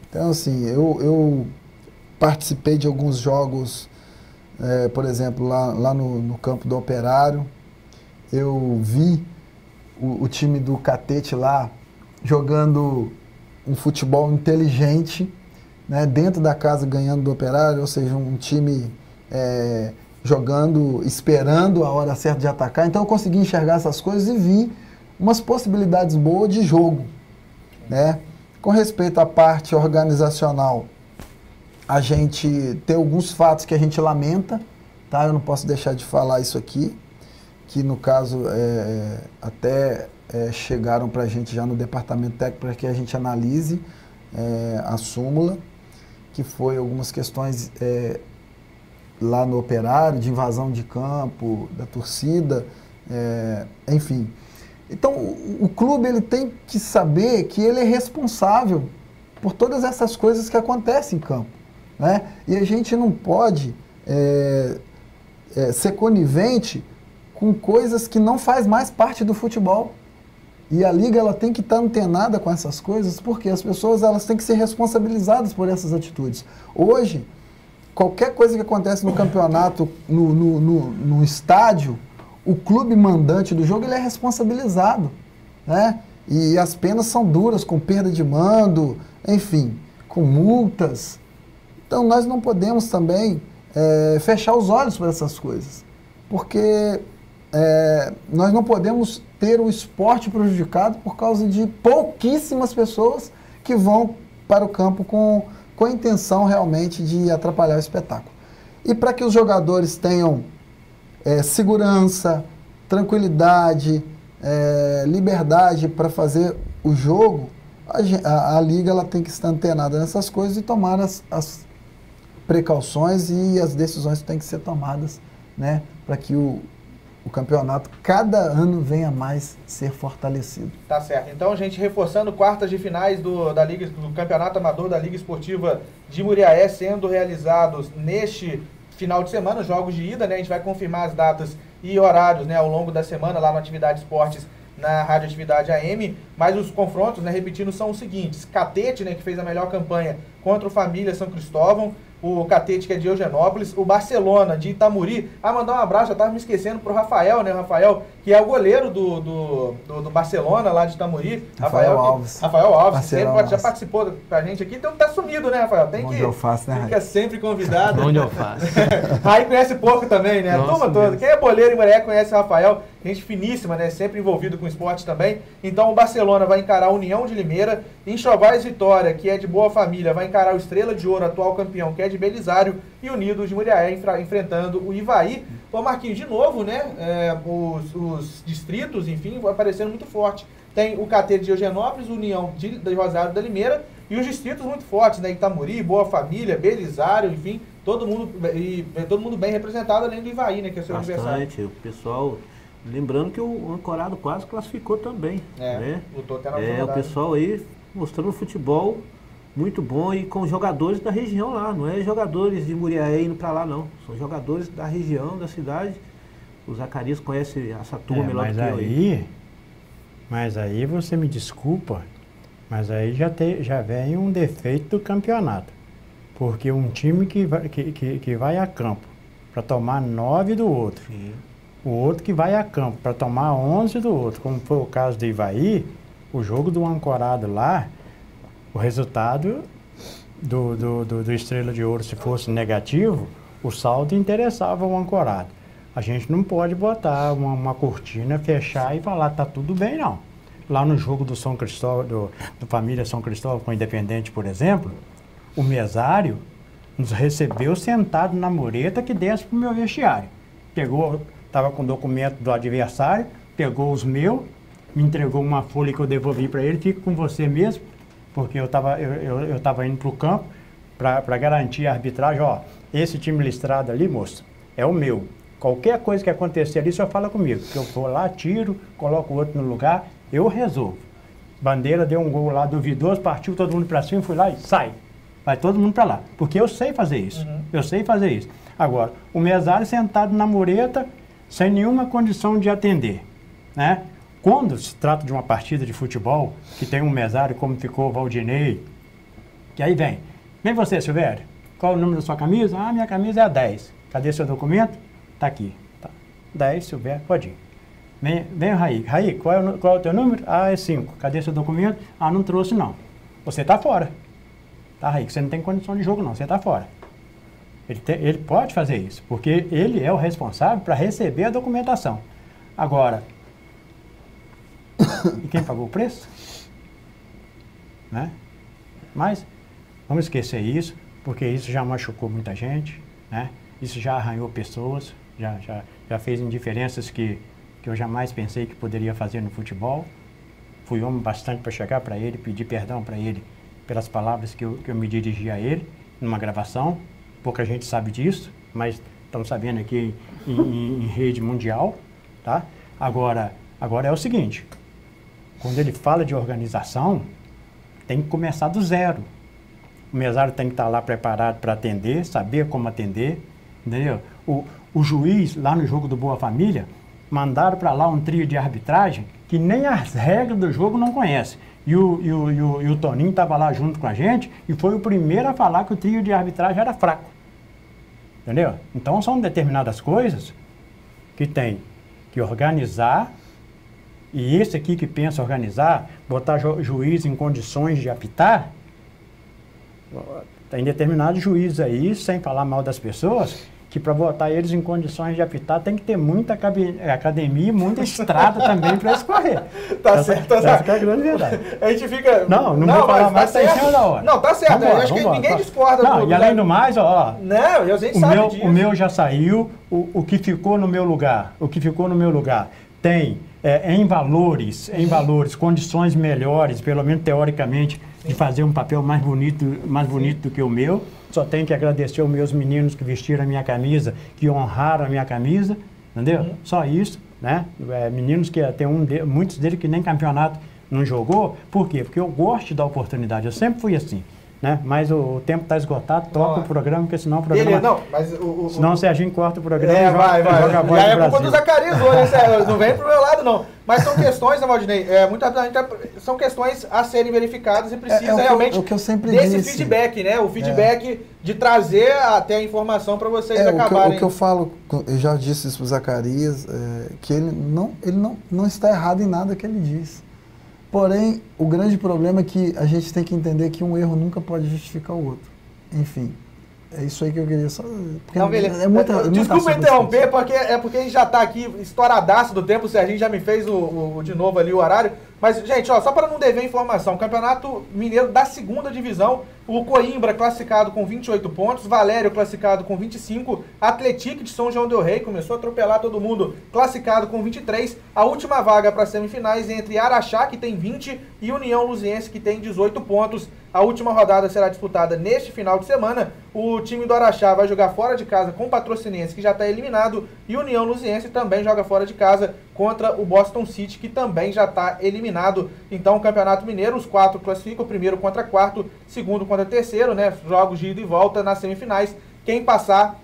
Então, assim, eu participei de alguns jogos, por exemplo, lá no campo do Operário. Eu vi o time do Catete lá jogando um futebol inteligente, né? Dentro da casa, ganhando do Operário, ou seja, um time jogando, esperando a hora certa de atacar. Então eu consegui enxergar essas coisas e vi umas possibilidades boas de jogo, né? Com respeito à parte organizacional, a gente tem alguns fatos que a gente lamenta, tá? Eu não posso deixar de falar isso aqui, que no caso chegaram para a gente já no departamento técnico para que a gente analise a súmula, que foi algumas questões lá no Operário, de invasão de campo, da torcida, enfim. Então, o clube ele tem que saber que ele é responsável por todas essas coisas que acontecem em campo, né? E a gente não pode ser conivente com coisas que não faz mais parte do futebol. E a liga ela tem que estar antenada com essas coisas, porque as pessoas elas têm que ser responsabilizadas por essas atitudes. Hoje, qualquer coisa que acontece no campeonato, no estádio, o clube mandante do jogo ele é responsabilizado, né? E as penas são duras, com perda de mando, enfim, com multas. Então nós não podemos também fechar os olhos para essas coisas, porque nós não podemos ter o esporte prejudicado por causa de pouquíssimas pessoas que vão para o campo com a intenção realmente de atrapalhar o espetáculo. E para que os jogadores tenham segurança, tranquilidade, liberdade para fazer o jogo, a liga ela tem que estar antenada nessas coisas e tomar as precauções e as decisões que têm que ser tomadas, né, para que o campeonato cada ano venha mais ser fortalecido. Tá certo. Então, gente, reforçando quartas de finais do Campeonato Amador da Liga Esportiva de Muriaé sendo realizados neste final de semana, jogos de ida, né? A gente vai confirmar as datas e horários, né, ao longo da semana lá no Atividade Esportes na Rádio Atividade AM, mas os confrontos, né, repetindo, são os seguintes: Catete, né, que fez a melhor campanha contra o Família São Cristóvão, o Catete, que é de Eugenópolis, o Barcelona de Itamuri. Mandar um abraço, eu estava me esquecendo, pro Rafael, né, o Rafael, que é o goleiro do Barcelona, lá de Itamuri. Rafael Alves. Rafael Alves, sempre já participou com a gente aqui, então tá sumido, né, Rafael? Tem onde eu faço, né, fica sempre convidado. Onde eu faço. Aí conhece pouco também, né? Nossa, a turma toda. Quem é boleiro em Muriaé conhece o Rafael, gente finíssima, né? Sempre envolvido com esporte também. Então o Barcelona vai encarar a União de Limeira, Enxovais Vitória, que é de Boa Família, vai encarar o Estrela de Ouro, atual campeão, que é de Belisário, e Unidos de Muriaé enfrentando o Ivaí. Ô Marquinhos, de novo, né? Os distritos, enfim, vão aparecendo muito forte. Tem o Catete de Eugenópolis, União de Rosário da Limeira, e os distritos muito fortes, né? Itamuri, Boa Família, Belisário, enfim, todo mundo bem representado, além do Ivaí, né? Que é o seu adversário. O pessoal, lembrando que o Ancorado quase classificou também, né? Lutou até na o pessoal aí mostrando futebol muito bom e com jogadores da região lá, não é jogadores de Muriaé indo para lá, não. São jogadores da região, da cidade. O Zacarias conhece essa turma melhor do que eu aí. Mas aí você me desculpa, mas aí já vem um defeito do campeonato. Porque um time que vai a campo para tomar 9 do outro, Sim. O outro que vai a campo para tomar 11 do outro, como foi o caso do Ivaí, o jogo do Ancorado lá, o resultado do Estrela de Ouro, se fosse negativo, o saldo interessava o Ancorado. A gente não pode botar uma cortina, fechar e falar, tá tudo bem, não. Lá no jogo do São Cristóvão, do Família São Cristóvão com o Independente, por exemplo, o mesário nos recebeu sentado na mureta que desce pro meu vestiário. Estava com o documento do adversário, pegou os meus, me entregou uma folha que eu devolvi para ele, fica com você mesmo, porque eu estava indo para o campo para garantir a arbitragem. Ó, esse time listrado ali, moço, é o meu. Qualquer coisa que acontecer ali, só fala comigo, que eu vou lá, tiro, coloco o outro no lugar, eu resolvo. Bandeira deu um gol lá duvidoso, partiu todo mundo para cima, fui lá e sai. Vai todo mundo para lá, porque eu sei fazer isso. Eu sei fazer isso. Agora, o mesário sentado na mureta, sem nenhuma condição de atender, né? Quando se trata de uma partida de futebol, que tem um mesário como ficou o Valdinei, que aí vem você, Silvério, qual é o número da sua camisa? Ah, minha camisa é a 10. Cadê seu documento? Tá aqui. Tá. 10, Silvério, pode ir. Vem o Raí. Raí, qual é o teu número? Ah, é 5. Cadê seu documento? Ah, não trouxe não. Você tá fora. Tá, Raí, você não tem condição de jogo não, você tá fora. Ele pode fazer isso, porque ele é o responsável para receber a documentação. Agora, e quem pagou o preço? Né? Mas vamos esquecer isso, porque isso já machucou muita gente, né? Isso já arranhou pessoas, já fez indiferenças que eu jamais pensei que poderia fazer no futebol. Fui homem bastante para chegar para ele, pedir perdão para ele pelas palavras que eu me dirigi a ele numa gravação. Pouca gente sabe disso, mas estamos sabendo aqui em rede mundial, tá? Agora é o seguinte, quando ele fala de organização, tem que começar do zero. O mesário tem que estar lá preparado para atender, saber como atender, entendeu? O juiz, lá no jogo do Boa Família, mandaram para lá um trio de arbitragem que nem as regras do jogo não conhece. E o Toninho estava lá junto com a gente e foi o primeiro a falar que o trio de arbitragem era fraco. Entendeu? Então são determinadas coisas que tem que organizar, e esse aqui que pensa organizar, botar juiz em condições de apitar, tem determinados juízes aí, sem falar mal das pessoas, que para botar eles em condições de apitar tem que ter muita academia e muita estrada também para escorrer. Tá certo, tá certo. Essa é a grande verdade. A gente fica... Não vou falar mais, tá em cima da hora. Não, tá certo. Vambora, acho que ninguém discorda. Não, e além do mais, ó... Não, a gente sabe disso. O meu já saiu, o que ficou no meu lugar, tem em valores, condições melhores, pelo menos teoricamente, de fazer um papel mais bonito do que o meu. Só tenho que agradecer aos meus meninos que vestiram a minha camisa, que honraram a minha camisa, entendeu? Só isso, né? Meninos que tem muitos deles que nem campeonato não jogou. Por quê? Porque eu gosto de dar oportunidade, eu sempre fui assim, né? Mas o tempo está esgotado, toca o programa, porque senão o programa... Ele, não, mas senão o Serginho corta o programa e joga a bola e aí do é culpa do Zacarias hoje, né? Não vem pro meu lado, não. Mas são questões, né, Valdinei? São questões a serem verificadas e precisa realmente que eu sempre desse disse. feedback, né? O feedback de trazer até a informação para vocês acabarem. O que eu falo, eu já disse isso pro Zacarias, que ele não está errado em nada que ele diz. Porém, o grande problema é que a gente tem que entender que um erro nunca pode justificar o outro. Enfim, é isso aí que eu queria só... Não, beleza. Desculpa interromper, porque a gente já está aqui estouradaço do tempo, o Serginho já me fez de novo ali o horário. Mas, gente, ó, só para não dever informação, Campeonato Mineiro da 2ª Divisão, o Coimbra classificado com 28 pontos, Valério classificado com 25, Atlético de São João del Rei começou a atropelar todo mundo, classificado com 23, a última vaga para as semifinais entre Araxá, que tem 20, e União Luziense, que tem 18 pontos. A última rodada será disputada neste final de semana. O time do Araxá vai jogar fora de casa com o Patrocinense, que já está eliminado, e União Luziense também joga fora de casa contra o Boston City, que também já está eliminado. Então, o Campeonato Mineiro, os 4 classificam, o primeiro contra quarto, segundo contra terceiro, né? Jogos de ida e volta nas semifinais. Quem passar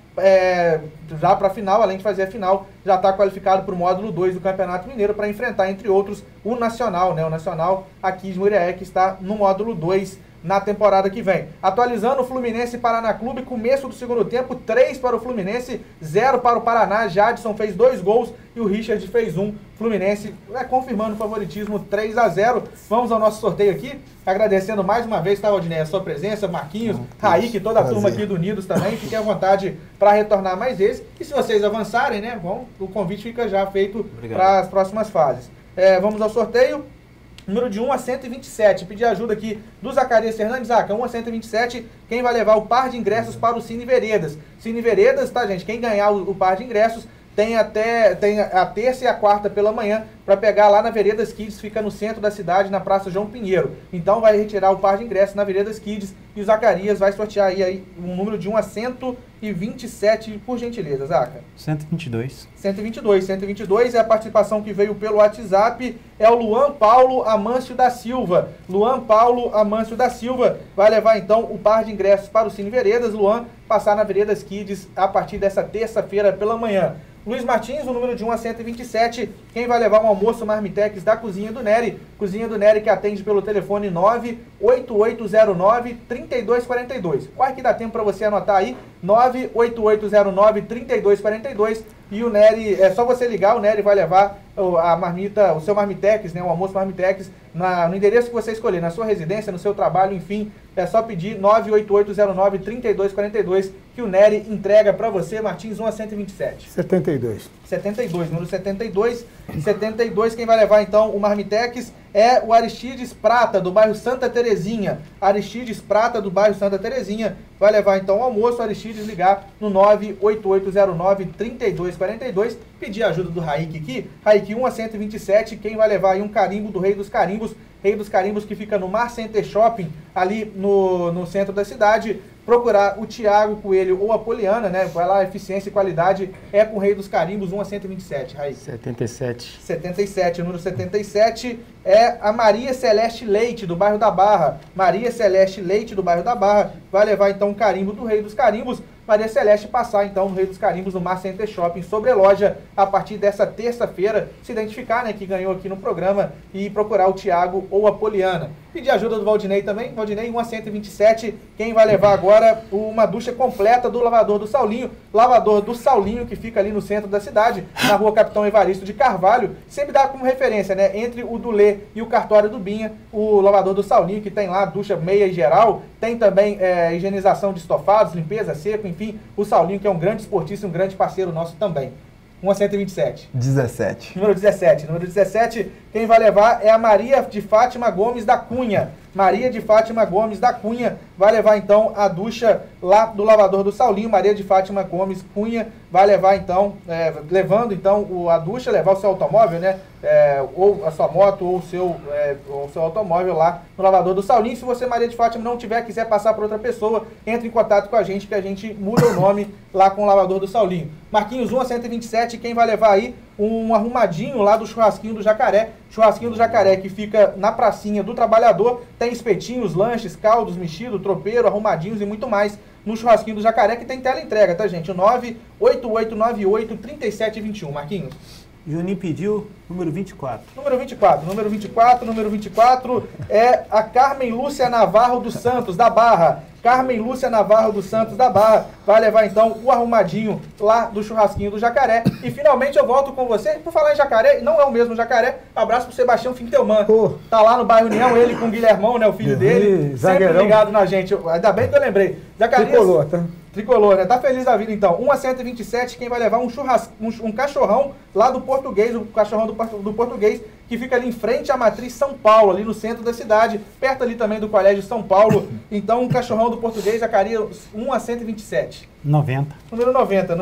já para a final, além de fazer a final, já está qualificado para o módulo 2 do Campeonato Mineiro para enfrentar, entre outros, o Nacional, né? O Nacional aqui de Muriaé, que está no módulo 2 na temporada que vem. Atualizando o Fluminense e Paraná Clube, começo do segundo tempo, 3 para o Fluminense, 0 para o Paraná. Jadson fez 2 gols e o Richard fez 1. Fluminense confirmando o favoritismo, 3-0. Vamos ao nosso sorteio aqui, agradecendo mais uma vez, tá, Valdinei, a sua presença, Marquinhos, Raíque, toda a turma aqui do Unidos também. Fiquem à vontade para retornar mais vezes. E se vocês avançarem, né, o convite fica já feito para as próximas fases. Vamos ao sorteio. Número de 1 a 127, pedir ajuda aqui do Zacarias Fernandes, 1 a 127, quem vai levar o par de ingressos para o Cine Veredas. Cine Veredas, tá, gente, quem ganhar o par de ingressos tem a terça e a quarta pela manhã para pegar lá na Veredas Kids, fica no centro da cidade, na Praça João Pinheiro. Então vai retirar o par de ingressos na Veredas Kids e o Zacarias vai sortear aí um número de 1 a 127, por gentileza, Zaca. 122. 122 é a participação que veio pelo WhatsApp, é o Luan Paulo Amâncio da Silva. Luan Paulo Amâncio da Silva vai levar então o par de ingressos para o Cine Veredas. Luan passar na Veredas Kids a partir dessa terça-feira pela manhã. Luiz Martins, o número de 1 a 127, quem vai levar um almoço Marmitex da Cozinha do Nery. Cozinha do Nery que atende pelo telefone 98809-3242. Corre que dá tempo para você anotar aí, 98809-3242. E o Nery, é só você ligar, o Nery vai levar a marmita, o seu Marmitex, né, o almoço Marmitex, no endereço que você escolher, na sua residência, no seu trabalho, enfim, é só pedir 98809-3242 que o Nery entrega para você. Martins, 1 a 127. 72. 72, número 72. 72, quem vai levar então o Marmitex é o Aristides Prata, do bairro Santa Terezinha. Aristides Prata, do bairro Santa Terezinha, vai levar então o almoço. Aristides ligar no 98809-3242, pedir a ajuda do Raik aqui. Raik 1 a 127, quem vai levar aí um carimbo do Rei dos Carimbos. Rei dos Carimbos que fica no Mar Center Shopping, ali no centro da cidade. Procurar o Thiago Coelho ou a Poliana, né? Vai lá, eficiência e qualidade é com o Rei dos Carimbos, 1 a 127, Raik. 77. 77, o número 77 é a Maria Celeste Leite, do bairro da Barra. Maria Celeste Leite, do bairro da Barra, vai levar então o carimbo do Rei dos Carimbos. Maria Celeste passar então no Rei dos Carimbos no Mar Center Shopping, sobre a loja, a partir dessa terça-feira, se identificar, né, que ganhou aqui no programa e procurar o Thiago ou a Poliana. Pedir ajuda do Valdinei também, Valdinei 1 a 127, quem vai levar agora uma ducha completa do lavador do Saulinho, que fica ali no centro da cidade, na rua Capitão Evaristo de Carvalho, sempre dá como referência, né, entre o Dulê e o cartório do Binha, o lavador do Saulinho, que tem lá ducha meia e geral, tem também higienização de estofados, limpeza, seco, enfim, o Saulinho, que é um grande esportista e um grande parceiro nosso também. 1 a 127. 17. Número 17. Número 17, quem vai levar é a Maria de Fátima Gomes da Cunha. Maria de Fátima Gomes da Cunha vai levar então a ducha lá do lavador do Saulinho. Maria de Fátima Gomes Cunha vai levar então, levando então a ducha, levar o seu automóvel, né? Ou a sua moto ou o seu automóvel lá no lavador do Saulinho. Se você, Maria de Fátima, não tiver, quiser passar para outra pessoa, entre em contato com a gente que a gente muda o nome lá com o lavador do Saulinho. Marquinhos 1 a 127, quem vai levar aí um arrumadinho lá do Churrasquinho do Jacaré. Churrasquinho do Jacaré, que fica na pracinha do Trabalhador, tem espetinhos, lanches, caldos, mexido, tropeiro, arrumadinhos e muito mais no Churrasquinho do Jacaré, que tem tela entrega, tá, gente? O 98898-3721. Marquinhos. Juninho pediu número 24. Número 24 é a Carmen Lúcia Navarro dos Santos, da Barra. Carmen Lúcia Navarro dos Santos, da Barra, vai levar então o arrumadinho lá do Churrasquinho do Jacaré. E finalmente eu volto com você. Por falar em Jacaré, não é o mesmo Jacaré, abraço pro Sebastião Fintelman. Tá lá no bairro União, ele com o Guilhermão, né, o filho dele, sempre ligado na gente. Ainda bem que eu lembrei. Zacarias, tricolor, tá? Tricolor, né? Tá feliz da vida então. 1 a 127, quem vai levar um cachorrão lá do Português, o cachorrão do Português, que fica ali em frente à Matriz São Paulo, ali no centro da cidade, perto ali também do Colégio São Paulo. Então, um cachorrão do Português, Zacarias, 1 a 127. 90. Número 90,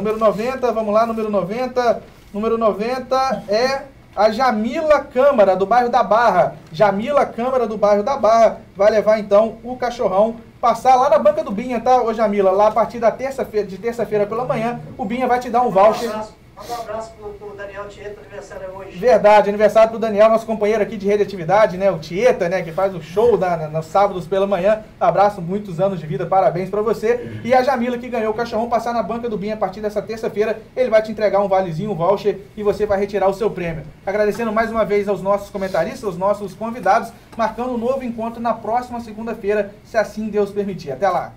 vamos lá, número 90. Número 90 é a Jamila Câmara, do bairro da Barra. Jamila Câmara, do bairro da Barra, vai levar então o cachorrão, passar lá na banca do Binha, tá, ô Jamila? Lá a partir da terça-feira pela manhã, o Binha vai te dar um voucher. Manda um abraço pro Daniel Tieta, aniversário é hoje. Verdade, aniversário pro Daniel, nosso companheiro aqui de radioatividade, né? O Tieta, né? Que faz o show nos sábados pela manhã. Abraço, muitos anos de vida, parabéns pra você. E a Jamila, que ganhou o cachorrão, passar na banca do Binha a partir dessa terça-feira. Ele vai te entregar um valezinho, um voucher, e você vai retirar o seu prêmio. Agradecendo mais uma vez aos nossos comentaristas, aos nossos convidados, marcando um novo encontro na próxima segunda-feira, se assim Deus permitir. Até lá!